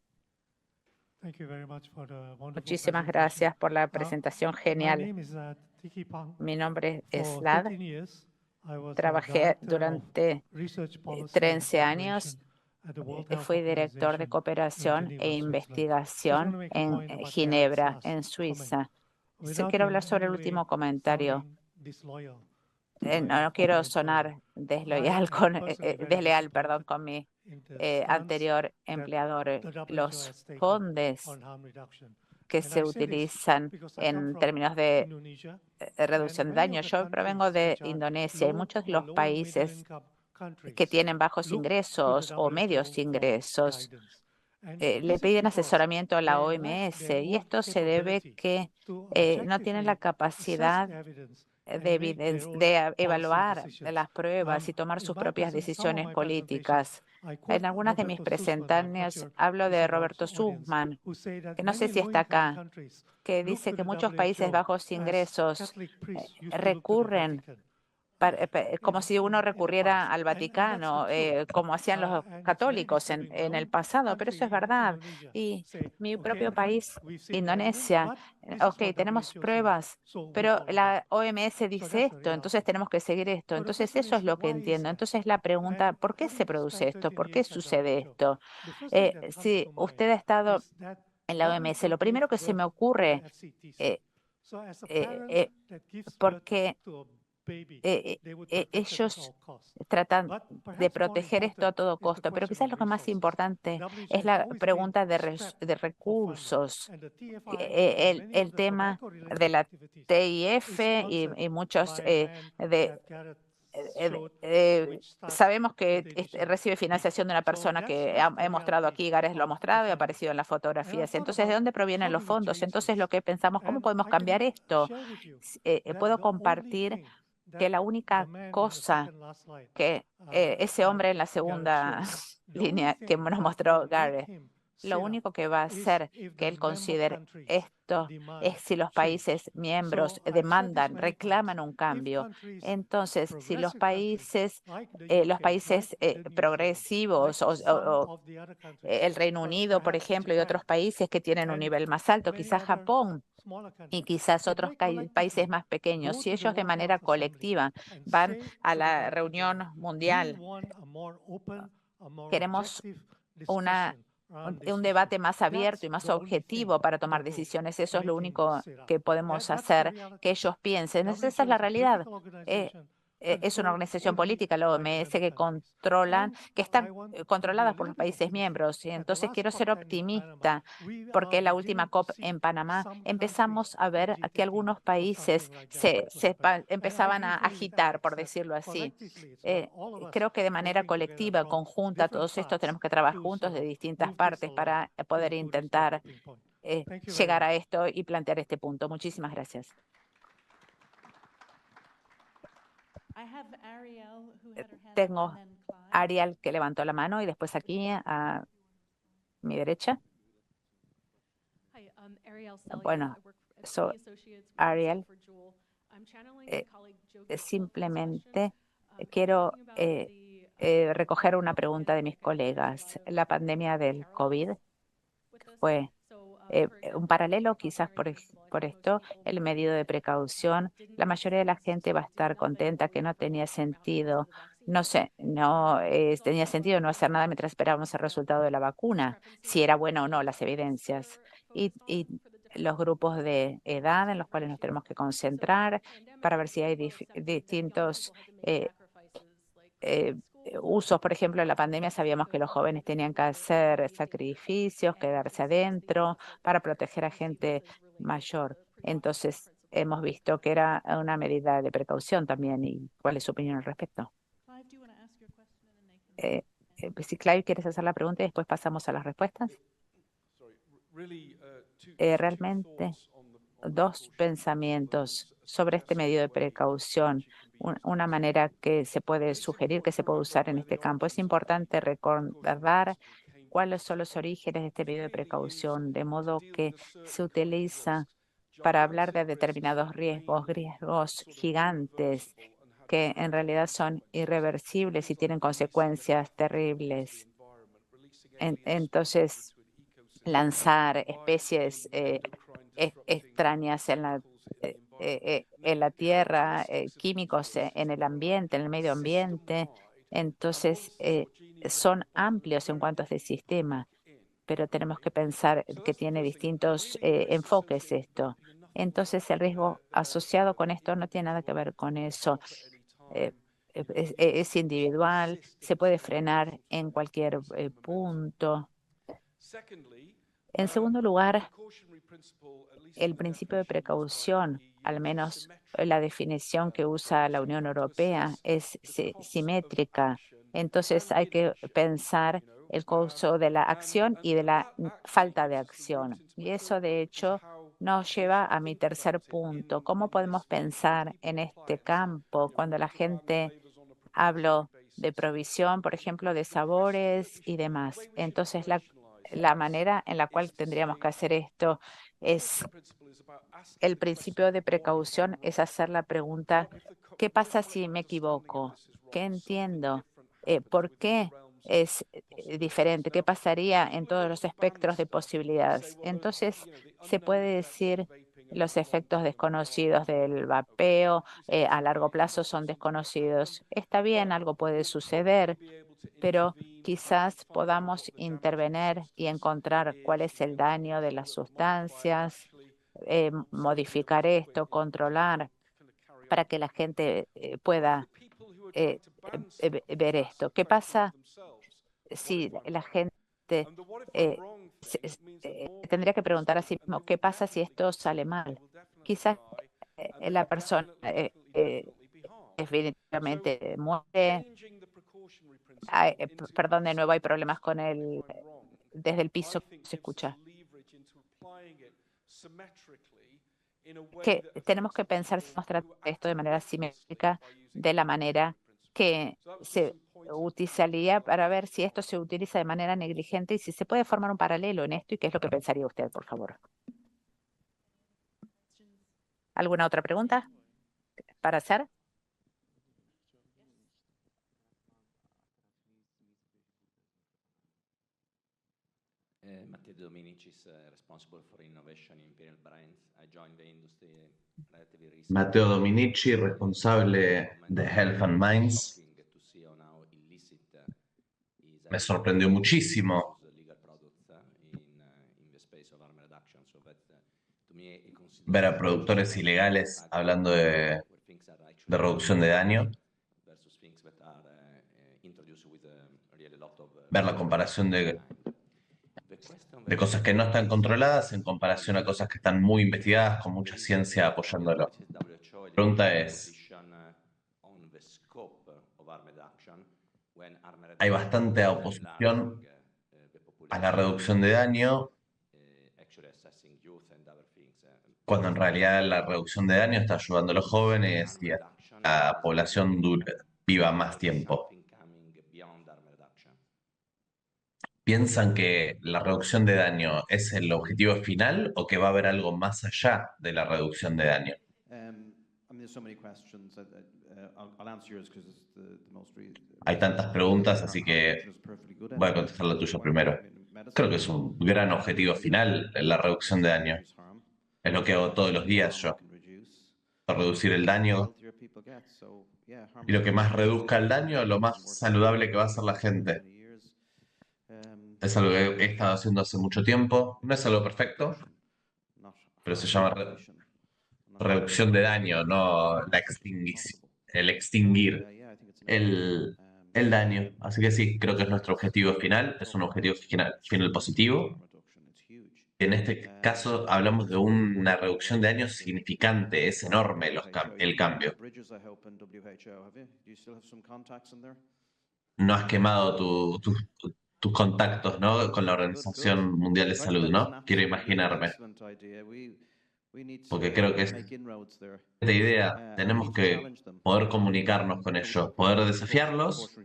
muchísimas gracias por la presentación genial. Mi nombre es Lad. Trabajé durante 13 años. Fui director de cooperación e investigación en Ginebra, en Suiza. Quiero hablar sobre el último comentario. No quiero sonar desleal, perdón, con mi anterior empleador. Los fondos que se utilizan en términos de reducción de daño. Yo provengo de Indonesia y muchos de los países que tienen bajos ingresos o medios ingresos le piden asesoramiento a la OMS y esto se debe que no tienen la capacidad de evaluar las pruebas y tomar sus propias decisiones políticas. En algunas de mis presentaciones hablo de Roberto Sussman, que no sé si está acá, que dice que muchos países bajos ingresos recurren como si uno recurriera al Vaticano, como hacían los católicos en el pasado, pero eso es verdad. Y mi propio país, Indonesia, ok, tenemos pruebas, pero la OMS dice esto, entonces tenemos que seguir esto. Entonces eso es lo que entiendo. Entonces la pregunta, ¿por qué se produce esto? ¿Por qué sucede esto? Si usted ha estado en la OMS, lo primero que se me ocurre, eh, eh, porque ellos tratan de proteger esto a todo costo, pero quizás lo que más importante es la pregunta de recursos, el tema de la TIF y muchos sabemos que recibe financiación de una persona que he mostrado aquí, Gares lo ha mostrado y ha aparecido en las fotografías. Entonces, ¿de dónde provienen los fondos? Entonces, lo que pensamos, ¿cómo podemos cambiar esto? Puedo compartir que la única cosa que ese hombre en la segunda línea que nos mostró Gareth, lo único que va a hacer que él considere esto es si los países miembros demandan, reclaman un cambio. Entonces, si los países progresivos o el Reino Unido, por ejemplo, y otros países que tienen un nivel más alto, quizás Japón y quizás otros países más pequeños, si ellos de manera colectiva van a la reunión mundial, queremos un debate más abierto y más objetivo para tomar decisiones. Eso es lo único que podemos hacer que ellos piensen. Esa es la realidad. Eh, es una organización política, la OMS, que están controladas por los países miembros. Y entonces quiero ser optimista porque en la última COP en Panamá empezamos a ver que algunos países empezaban a agitar, por decirlo así. Creo que de manera colectiva, conjunta, todos estos tenemos que trabajar juntos de distintas partes para poder intentar llegar a esto y plantear este punto. Muchísimas gracias. Tengo a Ariel que levantó la mano y después aquí a mi derecha. Bueno, soy Ariel. Simplemente quiero recoger una pregunta de mis colegas. La pandemia del COVID fue un paralelo quizás por esto, el medio de precaución. La mayoría de la gente va a estar contenta que no tenía sentido, no sé, no tenía sentido no hacer nada mientras esperábamos el resultado de la vacuna, si era buena o no las evidencias. Y los grupos de edad en los cuales nos tenemos que concentrar para ver si hay distintos usos. Por ejemplo, en la pandemia sabíamos que los jóvenes tenían que hacer sacrificios, quedarse adentro para proteger a gente mayor. Entonces, hemos visto que era una medida de precaución también. ¿Y cuál es su opinión al respecto? Pues si Clive, ¿quieres hacer la pregunta y después pasamos a las respuestas? Realmente, dos pensamientos sobre este medio de precaución. Una manera que se puede sugerir que se puede usar en este campo. Es importante recordar cuáles son los orígenes de este medio de precaución, de modo que se utiliza para hablar de determinados riesgos gigantes que en realidad son irreversibles y tienen consecuencias terribles. Entonces, lanzar especies extrañas en la tierra, químicos en el ambiente, en el medio ambiente. Entonces, son amplios en cuanto a este sistema, pero tenemos que pensar que tiene distintos enfoques esto. Entonces, el riesgo asociado con esto no tiene nada que ver con eso. Eh, es individual, se puede frenar en cualquier punto. En segundo lugar, El principio de precaución, al menos la definición que usa la Unión Europea, es simétrica. Entonces hay que pensar el costo de la acción y de la falta de acción. Y eso, de hecho, nos lleva a mi tercer punto. ¿Cómo podemos pensar en este campo cuando la gente habla de provisión, por ejemplo, de sabores y demás? Entonces, la manera en la cual tendríamos que hacer esto es el principio de precaución, es hacer la pregunta, ¿qué pasa si me equivoco? ¿Qué entiendo? ¿Por qué es diferente? ¿Qué pasaría en todos los espectros de posibilidades? Entonces, se puede decir los efectos desconocidos del vapeo a largo plazo son desconocidos. Está bien, algo puede suceder, pero quizás podamos intervenir y encontrar cuál es el daño de las sustancias, modificar esto, controlar para que la gente pueda ver esto. ¿Qué pasa si la gente tendría que preguntar a sí mismo, ¿qué pasa si esto sale mal? Quizás la persona definitivamente muere. Perdón, de nuevo hay problemas con desde el piso se escucha. Que tenemos que pensar si vamos a tratar esto de manera simétrica, de la manera que se utilizaría para ver si esto se utiliza de manera negligente y si se puede formar un paralelo en esto y qué es lo que pensaría usted, por favor. ¿Alguna otra pregunta para hacer? Matteo De Dominicis, responsible for innovation in Imperial Brands. I joined the industry relatively recently. Matteo Dominici, responsable de Health and Minds. Me sorprendió muchísimo ver a productores ilegales hablando de reducción de daño, ver la comparación de cosas que no están controladas en comparación a cosas que están muy investigadas con mucha ciencia apoyándolo. La pregunta es, hay bastante oposición a la reducción de daño, cuando en realidad la reducción de daño está ayudando a los jóvenes y a la población viva más tiempo. ¿Piensan que la reducción de daño es el objetivo final o que va a haber algo más allá de la reducción de daño? Hay tantas preguntas, así que voy a contestar la tuya primero. Creo que es un gran objetivo final la reducción de daño. Es lo que hago todos los días yo. Reducir el daño. Y lo que más reduzca el daño, lo más saludable que va a ser la gente. Es algo que he estado haciendo hace mucho tiempo. No es algo perfecto, pero se llama reducción de daño, no la el extinguir el daño. Así que sí, creo que es nuestro objetivo final. Es un objetivo final positivo. En este caso hablamos de una reducción de daño significante, es enorme el cambio. No has quemado tus contactos, ¿no? Con la Organización Mundial de Salud, ¿no? Quiero imaginarme. Porque creo que es esta idea, tenemos que poder comunicarnos con ellos, poder desafiarlos.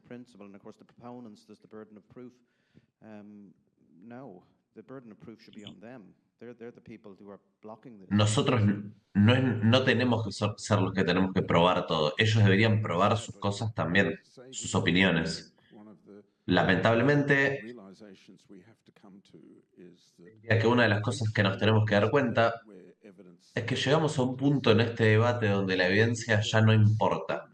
Nosotros no tenemos que ser los que tenemos que probar todo. Ellos deberían probar sus cosas también, sus opiniones. Lamentablemente, ya que una de las cosas que nos tenemos que dar cuenta es que llegamos a un punto en este debate donde la evidencia ya no importa.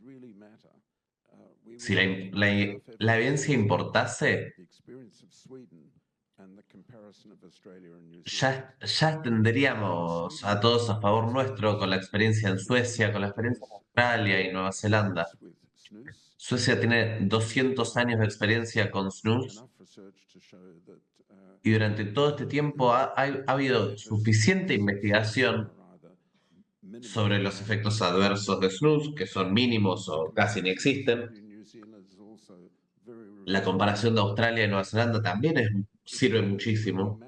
Si la evidencia importase, ya tendríamos a todos a favor nuestro con la experiencia en Suecia, con la experiencia en Australia y Nueva Zelanda. Suecia tiene 200 años de experiencia con snus Y durante todo este tiempo ha habido suficiente investigación sobre los efectos adversos de snus, que son mínimos o casi no existen. La comparación de Australia y Nueva Zelanda también sirve muchísimo.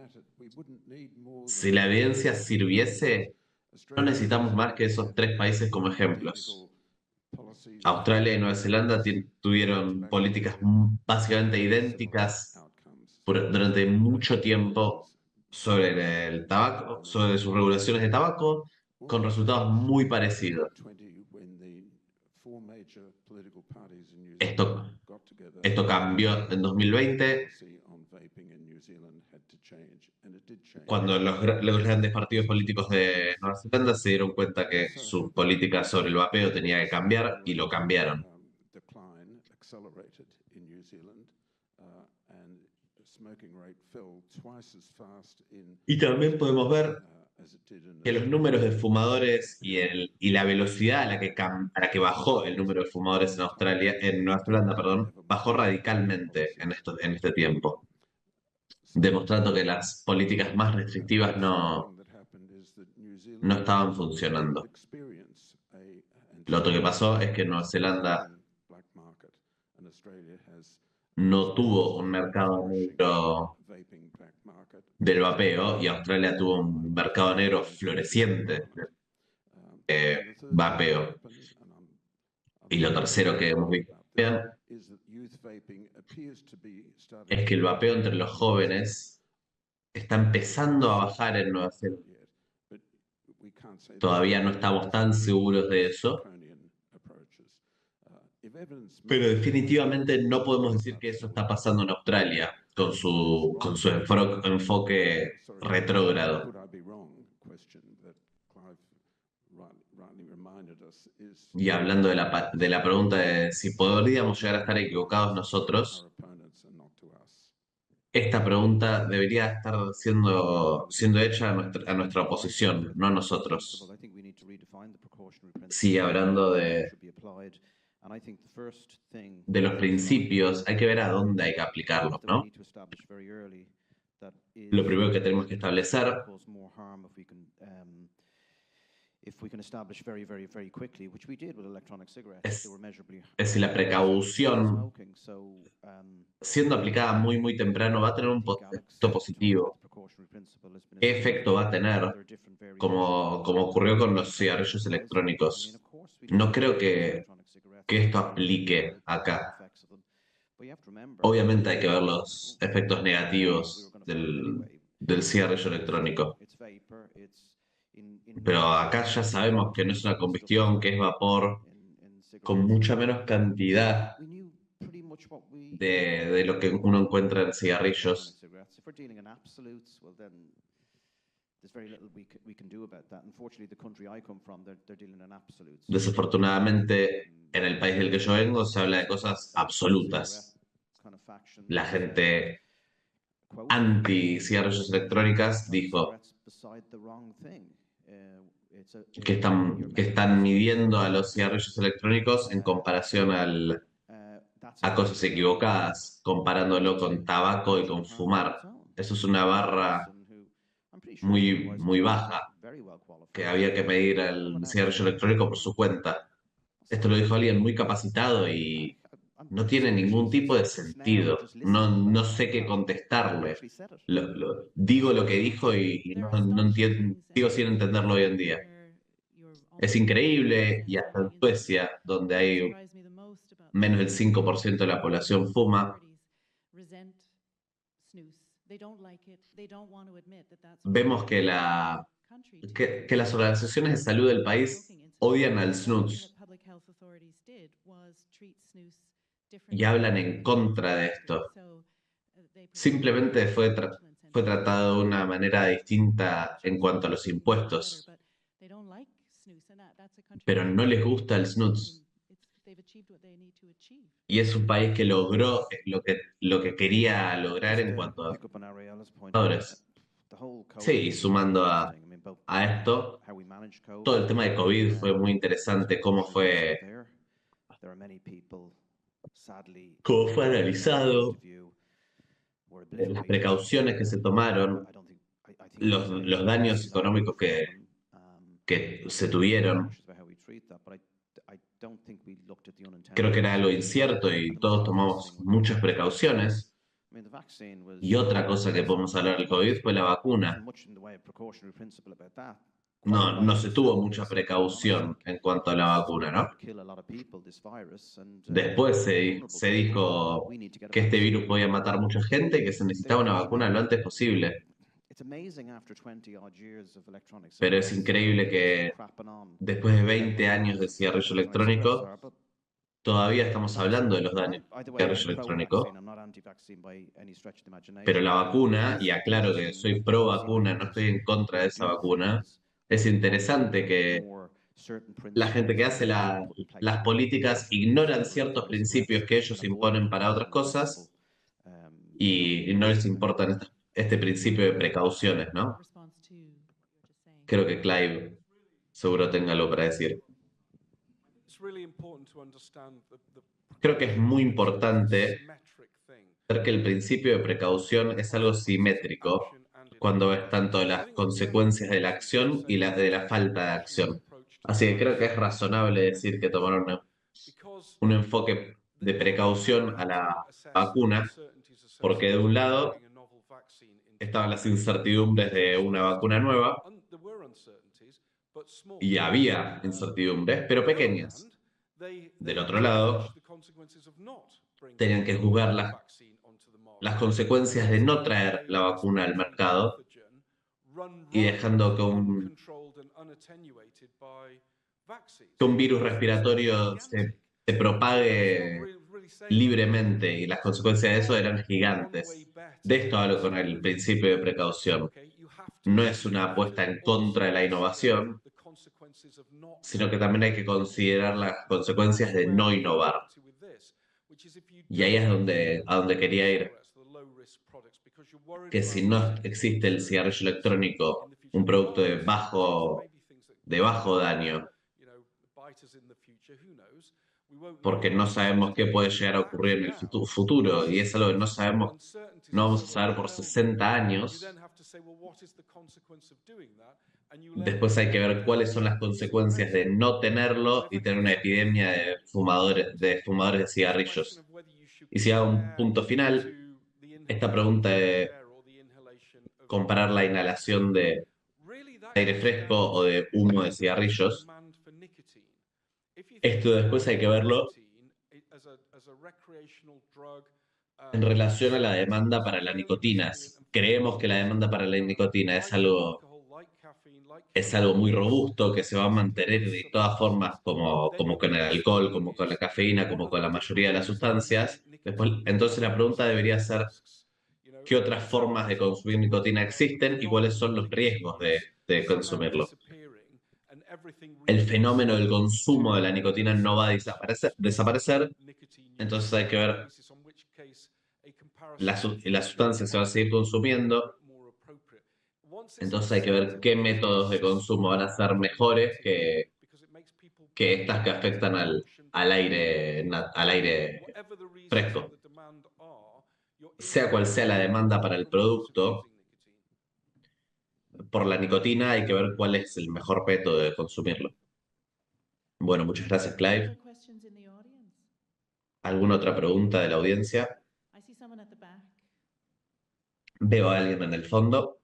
Si la evidencia sirviese, no necesitamos más que esos 3 países como ejemplos. Australia y Nueva Zelanda tuvieron políticas básicamente idénticas durante mucho tiempo sobre el tabaco, sobre sus regulaciones de tabaco, con resultados muy parecidos. Esto, esto cambió en 2020, cuando los grandes partidos políticos de Nueva Zelanda se dieron cuenta que su política sobre el vapeo tenía que cambiar y lo cambiaron. Y también podemos ver que los números de fumadores y la velocidad a la que bajó el número de fumadores en Nueva Zelanda, perdón, bajó radicalmente en este tiempo, demostrando que las políticas más restrictivas no estaban funcionando. Lo otro que pasó es que Nueva Zelanda no tuvo un mercado negro del vapeo y Australia tuvo un mercado negro floreciente de vapeo. Y lo tercero que hemos visto también es que el vapeo entre los jóvenes está empezando a bajar en Nueva Zelanda. Todavía no estamos tan seguros de eso, pero definitivamente no podemos decir que eso está pasando en Australia con su enfoque retrógrado. Y hablando de la pregunta de si podríamos llegar a estar equivocados nosotros, esta pregunta debería estar siendo hecha a nuestra oposición, no a nosotros. Sigue hablando de los principios, hay que ver a dónde hay que aplicarlos, ¿no? Lo primero que tenemos que establecer es si la precaución, siendo aplicada muy temprano, va a tener un efecto positivo. ¿Qué efecto va a tener? Como ocurrió con los cigarrillos electrónicos. No creo que esto aplique acá. Obviamente hay que ver los efectos negativos del cigarrillo electrónico. Pero acá ya sabemos que no es una combustión, que es vapor, con mucha menos cantidad de lo que uno encuentra en cigarrillos. Desafortunadamente, en el país del que yo vengo se habla de cosas absolutas. La gente anti cigarrillos electrónicas dijo que están midiendo a los cigarrillos electrónicos en comparación a cosas equivocadas, comparándolo con tabaco y con fumar. Eso es una barra muy baja, que había que medir al cigarrillo electrónico por su cuenta. Esto lo dijo alguien muy capacitado y no tiene ningún tipo de sentido. No sé qué contestarle. Digo lo que dijo y no entiendo, sigo sin entenderlo hoy en día. Es increíble, y hasta en Suecia, donde hay menos del 5% de la población fuma, vemos que las organizaciones de salud del país odian al snus y hablan en contra de esto. Simplemente fue tratado de una manera distinta en cuanto a los impuestos, pero no les gusta el snus. Y es un país que logró lo que quería lograr en cuanto a fumadores. Sí, y sumando a esto, todo el tema de COVID fue muy interesante, cómo fue analizado, las precauciones que se tomaron, los daños económicos que se tuvieron, creo que era algo incierto y todos tomamos muchas precauciones. Y otra cosa que podemos hablar del COVID fue la vacuna. No se tuvo mucha precaución en cuanto a la vacuna, ¿no? Después se dijo que este virus podía matar mucha gente y que se necesitaba una vacuna lo antes posible. Pero es increíble que después de 20 años de cigarrillo electrónico, todavía estamos hablando de los daños del cigarrillo electrónico. Pero la vacuna, y aclaro que soy pro vacuna, no estoy en contra de esa vacuna, es interesante que la gente que hace las políticas ignoran ciertos principios que ellos imponen para otras cosas y no les importan este principio de precauciones, ¿no? Creo que Clive seguro tenga algo para decir. Creo que es muy importante ver que el principio de precaución es algo simétrico cuando ves tanto las consecuencias de la acción y las de la falta de acción. Así que creo que es razonable decir que tomaron un enfoque de precaución a la vacuna, porque de un lado estaban las incertidumbres de una vacuna nueva y había incertidumbres, pero pequeñas. Del otro lado, tenían que juzgar las consecuencias de no traer la vacuna al mercado y dejando que un virus respiratorio se propague libremente y las consecuencias de eso eran gigantes. De esto hablo con el principio de precaución. No es una apuesta en contra de la innovación, sino que también hay que considerar las consecuencias de no innovar. Y ahí es a donde quería ir. Que si no existe el cigarrillo electrónico, un producto de bajo daño, porque no sabemos qué puede llegar a ocurrir en el futuro, y es algo que no sabemos, no vamos a saber por 60 años. Después hay que ver cuáles son las consecuencias de no tenerlo y tener una epidemia de fumadores de cigarrillos. Y si hago un punto final, esta pregunta de comparar la inhalación de aire fresco o de humo de cigarrillos, esto después hay que verlo en relación a la demanda para la nicotina. Creemos que la demanda para la nicotina es algo muy robusto, que se va a mantener de todas formas, como con el alcohol, como con la cafeína, como con la mayoría de las sustancias. Después, entonces la pregunta debería ser, ¿qué otras formas de consumir nicotina existen y cuáles son los riesgos de consumirlo? El fenómeno del consumo de la nicotina no va a desaparecer, entonces hay que ver, la sustancia se va a seguir consumiendo, entonces hay que ver qué métodos de consumo van a ser mejores que estas que afectan al aire fresco. Sea cual sea la demanda para el producto, por la nicotina hay que ver cuál es el mejor método de consumirlo. Bueno, muchas gracias, Clive. ¿Alguna otra pregunta de la audiencia? Veo a alguien en el fondo.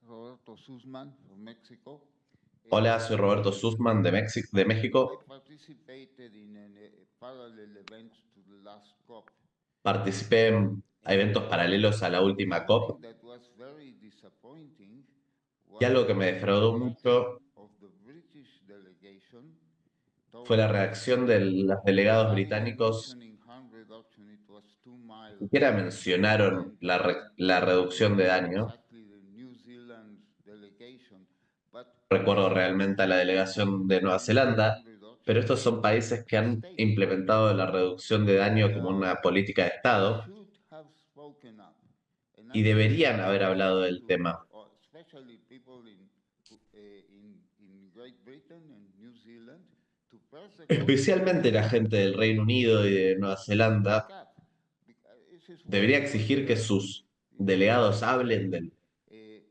Roberto Sussman, from Mexico. Hola, soy Roberto Sussman de México. Participé en eventos paralelos a la última COP. Y algo que me defraudó mucho fue la reacción de los delegados británicos. Ni siquiera mencionaron la reducción de daño. Recuerdo realmente a la delegación de Nueva Zelanda, pero estos son países que han implementado la reducción de daño como una política de Estado y deberían haber hablado del tema. Especialmente la gente del Reino Unido y de Nueva Zelanda, debería exigir que sus delegados hablen del,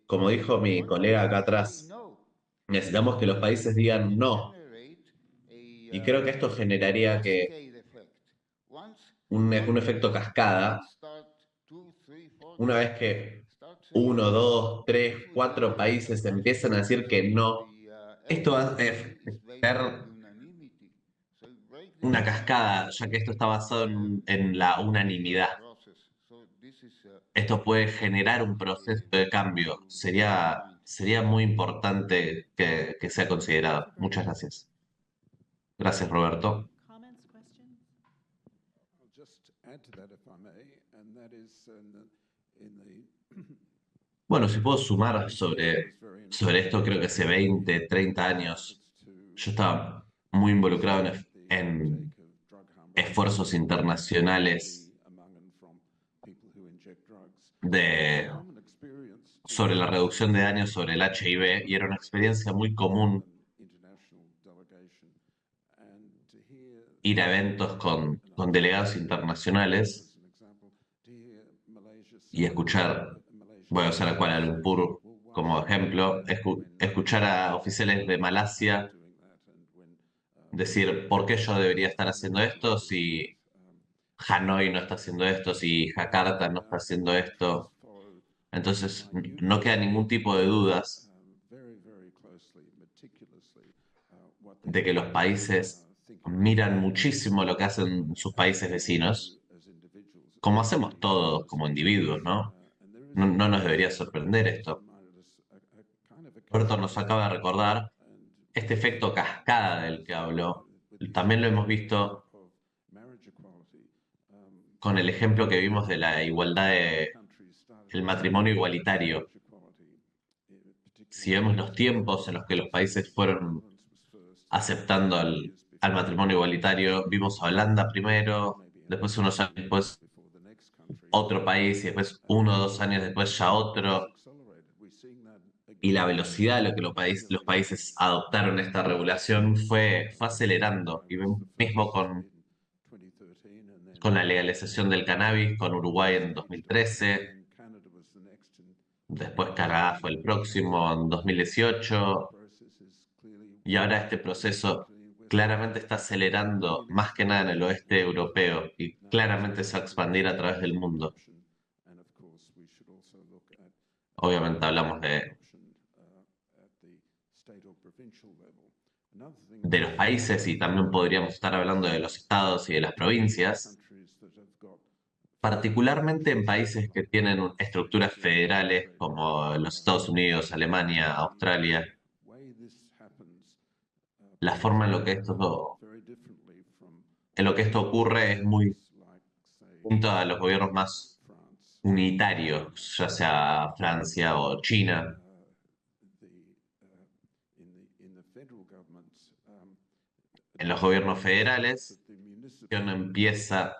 como dijo mi colega acá atrás, necesitamos que los países digan no. Y creo que esto generaría un efecto cascada. Una vez que 1, 2, 3, 4 países empiezan a decir que no, esto va a ser una cascada, ya que esto está basado en la unanimidad. Esto puede generar un proceso de cambio. Sería muy importante que sea considerado. Muchas gracias. Gracias, Roberto. Comments, questions? I'll just add to that, if I may, and that is in the Bueno, si puedo sumar sobre esto, creo que hace 20, 30 años yo estaba muy involucrado en esfuerzos internacionales sobre la reducción de daños sobre el HIV y era una experiencia muy común ir a eventos con delegados internacionales y escuchar, voy a usar a Kuala Lumpur como ejemplo, escuchar a oficiales de Malasia decir, ¿por qué yo debería estar haciendo esto si Hanoi no está haciendo esto, si Jakarta no está haciendo esto? Entonces, no queda ningún tipo de dudas de que los países miran muchísimo lo que hacen sus países vecinos, como hacemos todos como individuos, ¿no? No nos debería sorprender esto. Roberto nos acaba de recordar este efecto cascada del que habló. También lo hemos visto con el ejemplo que vimos de la igualdad del matrimonio igualitario. Si vemos los tiempos en los que los países fueron aceptando al matrimonio igualitario, vimos a Holanda primero, después unos años después otro país y después 1 o 2 años después ya otro. Y la velocidad a lo que los países adoptaron esta regulación fue acelerando. Y mismo con la legalización del cannabis, con Uruguay en 2013, después Canadá fue el próximo en 2018, y ahora este proceso claramente está acelerando más que nada en el oeste europeo y claramente se va a expandir a través del mundo. Obviamente hablamos de los países y también podríamos estar hablando de los estados y de las provincias, particularmente en países que tienen estructuras federales como los Estados Unidos, Alemania, Australia. La forma en lo que esto ocurre es muy distinto a los gobiernos más unitarios, ya sea Francia o China. En los gobiernos federales, la acción empieza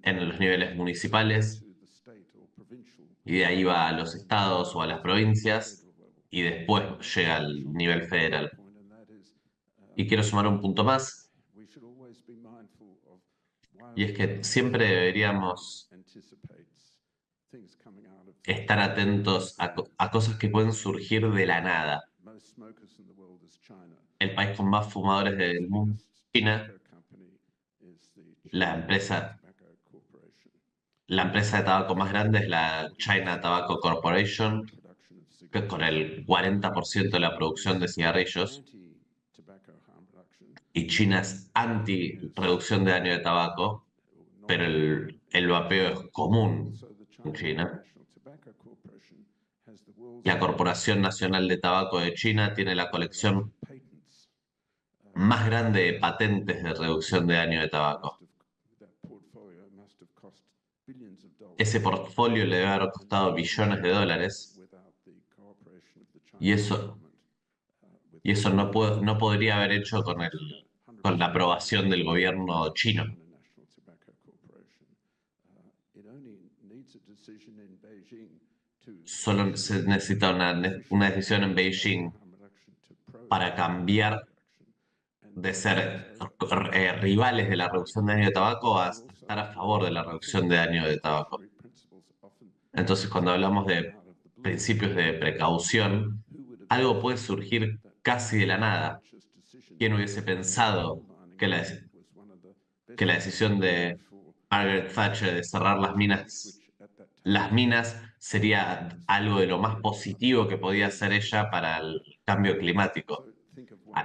en los niveles municipales y de ahí va a los estados o a las provincias y después llega al nivel federal. Y quiero sumar un punto más, y es que siempre deberíamos estar atentos a cosas que pueden surgir de la nada. El país con más fumadores del mundo, China, la empresa de tabaco más grande es la China Tobacco Corporation, que con el 40% de la producción de cigarrillos, y China es anti-reducción de daño de tabaco, pero el vapeo es común en China. La Corporación Nacional de Tabaco de China tiene la colección más grande de patentes de reducción de daño de tabaco. Ese portfolio le debe haber costado billones de dólares y eso no podría haber hecho con la aprobación del gobierno chino. Solo se necesita una decisión en Beijing para cambiar de ser rivales de la reducción de daño de tabaco a estar a favor de la reducción de daño de tabaco. Entonces, cuando hablamos de principios de precaución, algo puede surgir casi de la nada. ¿Quién hubiese pensado que la decisión de Margaret Thatcher de cerrar las minas sería algo de lo más positivo que podía hacer ella para el cambio climático?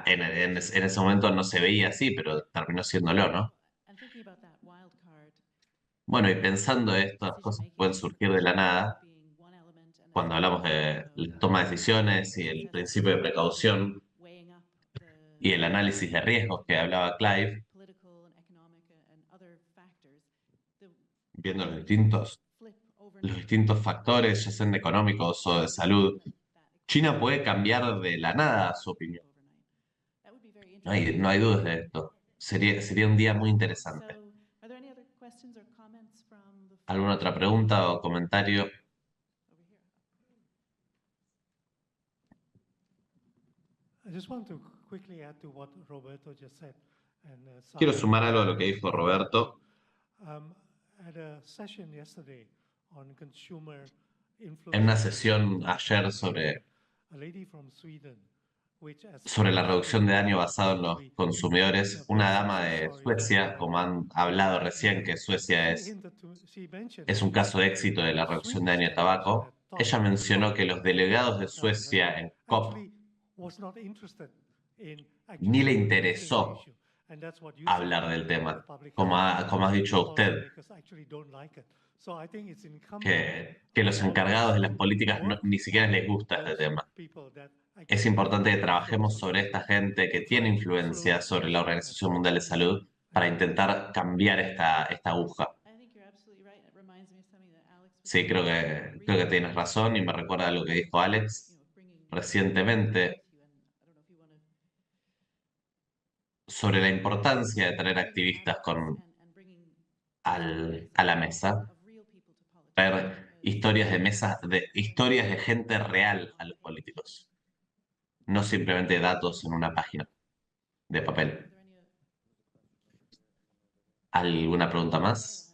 En ese momento no se veía así, pero terminó siéndolo, ¿no? Bueno, y pensando estas cosas que pueden surgir de la nada, cuando hablamos de la toma de decisiones y el principio de precaución y el análisis de riesgos que hablaba Clive, viendo los distintos factores, ya sean económicos o de salud, China puede cambiar de la nada su opinión. No hay dudas de esto. Sería un día muy interesante. ¿Alguna otra pregunta o comentario? Quiero sumar algo a lo que dijo Roberto. En una sesión ayer sobre la reducción de daño basado en los consumidores, una dama de Suecia, como han hablado recién, que Suecia es un caso de éxito de la reducción de daño de tabaco, ella mencionó que los delegados de Suecia en COP ni le interesó hablar del tema, como ha dicho usted, que los encargados de las políticas ni siquiera les gusta este tema. Es importante que trabajemos sobre esta gente que tiene influencia sobre la Organización Mundial de Salud para intentar cambiar esta aguja. Sí, creo que tienes razón y me recuerda a lo que dijo Alex recientemente sobre la importancia de traer activistas a la mesa, traer historias historias de gente real a los políticos, no simplemente datos en una página de papel. ¿Alguna pregunta más?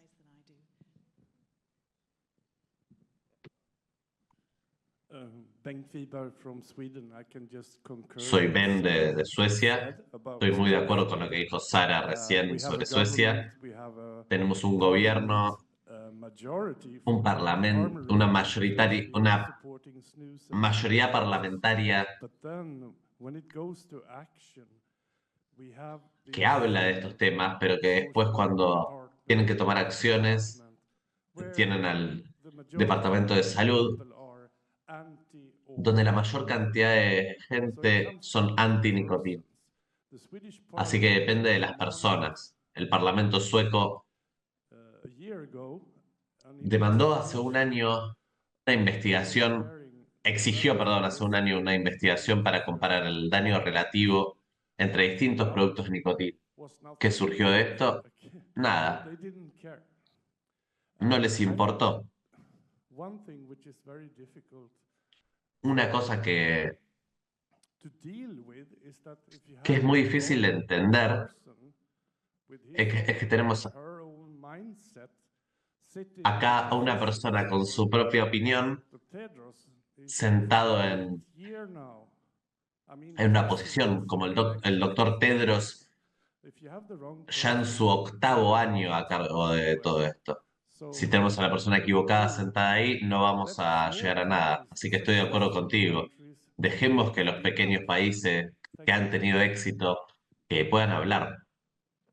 Soy Ben de Suecia. Estoy muy de acuerdo con lo que dijo Sara recién sobre Suecia. Tenemos un gobierno, un parlamento, una mayoría parlamentaria que habla de estos temas, pero que después cuando tienen que tomar acciones, tienen al Departamento de Salud, donde la mayor cantidad de gente son anti-nicotina. Así que depende de las personas. El Parlamento sueco demandó hace un año una investigación, exigió, perdón, hace un año una investigación para comparar el daño relativo entre distintos productos de nicotina. ¿Qué surgió de esto? Nada. No les importó. Una cosa que es muy difícil de entender es que tenemos acá a una persona con su propia opinión sentado en una posición como el doctor Tedros, ya en su 8º año a cargo de todo esto. Si tenemos a la persona equivocada sentada ahí, no vamos a llegar a nada. Así que estoy de acuerdo contigo. Dejemos que los pequeños países que han tenido éxito que puedan hablar.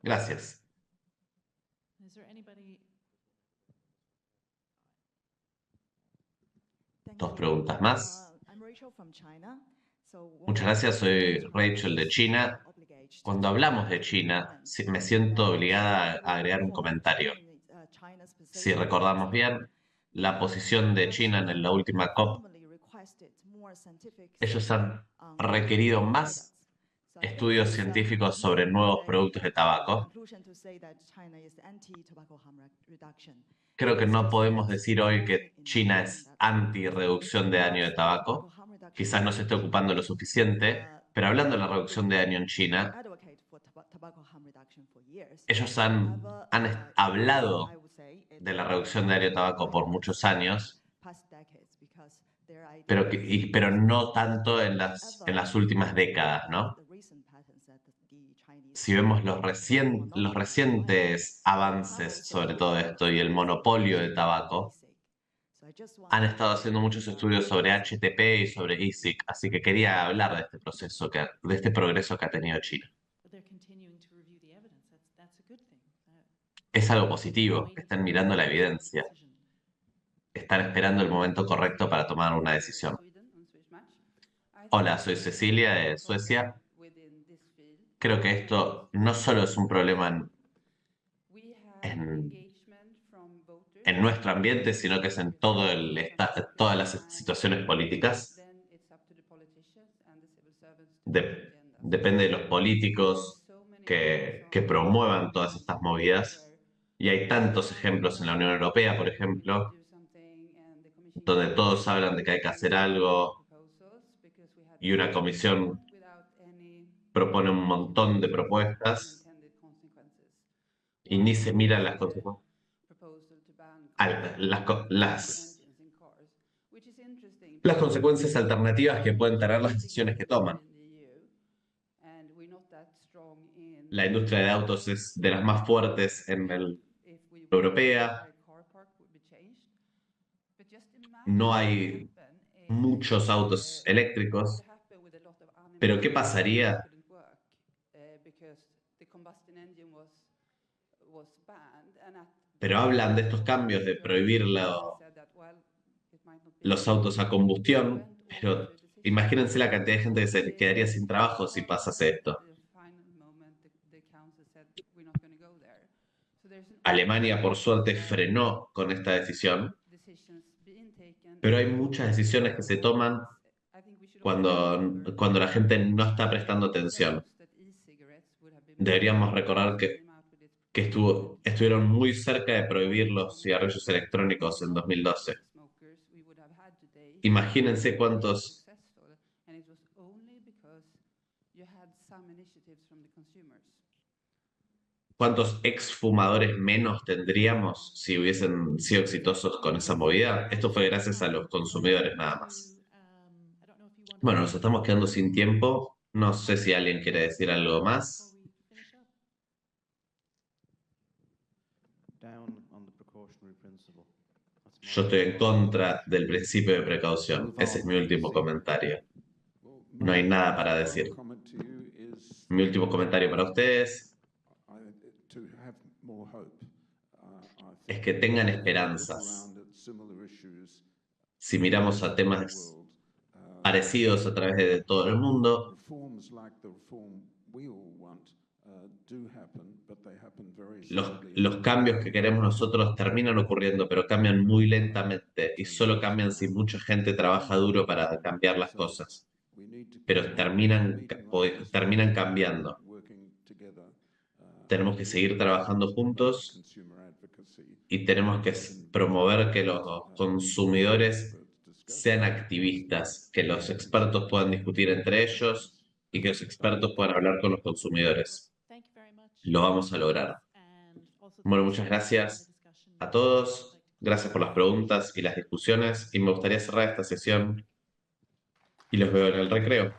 Gracias. Dos preguntas más. Muchas gracias, soy Rachel de China. Cuando hablamos de China, me siento obligada a agregar un comentario. Si recordamos bien, la posición de China en la última COP, ellos han requerido más estudios científicos sobre nuevos productos de tabaco. Creo que no podemos decir hoy que China es anti-reducción de daño de tabaco. Quizás no se esté ocupando lo suficiente, pero hablando de la reducción de daño en China, ellos han hablado de la reducción de daño de tabaco por muchos años, pero no tanto en las últimas décadas, ¿no? Si vemos los recientes avances sobre todo esto y el monopolio de tabaco, han estado haciendo muchos estudios sobre HTP y sobre e-cig, así que quería hablar de este proceso, de este progreso que ha tenido China. Es algo positivo, están mirando la evidencia, están esperando el momento correcto para tomar una decisión. Hola, soy Cecilia de Suecia. Creo que esto no solo es un problema en nuestro ambiente, sino que es en todo todas las situaciones políticas. Depende de los políticos que promuevan todas estas movidas. Y hay tantos ejemplos en la Unión Europea, por ejemplo, donde todos hablan de que hay que hacer algo y una comisión propone un montón de propuestas y ni se miran las consecuencias. Las consecuencias alternativas que pueden tener las decisiones que toman. La industria de autos es de las más fuertes en la europea. No hay muchos autos eléctricos, pero ¿qué pasaría? Pero hablan de estos cambios, de prohibir los autos a combustión, pero imagínense la cantidad de gente que se quedaría sin trabajo si pasase esto. Alemania, por suerte, frenó con esta decisión, pero hay muchas decisiones que se toman cuando la gente no está prestando atención. Deberíamos recordar que estuvieron muy cerca de prohibir los cigarrillos electrónicos en 2012. Imagínense cuántos exfumadores menos tendríamos si hubiesen sido exitosos con esa movida. Esto fue gracias a los consumidores nada más. Bueno, nos estamos quedando sin tiempo. No sé si alguien quiere decir algo más. Yo estoy en contra del principio de precaución. Ese es mi último comentario. No hay nada para decir. Mi último comentario para ustedes es que tengan esperanzas. Si miramos a temas parecidos a través de todo el mundo, los cambios que queremos nosotros terminan ocurriendo, pero cambian muy lentamente y solo cambian si mucha gente trabaja duro para cambiar las cosas. Pero terminan cambiando. Tenemos que seguir trabajando juntos y tenemos que promover que los consumidores sean activistas, que los expertos puedan discutir entre ellos y que los expertos puedan hablar con los consumidores. Lo vamos a lograr. Bueno, muchas gracias a todos. Gracias por las preguntas y las discusiones. Y me gustaría cerrar esta sesión y los veo en el recreo.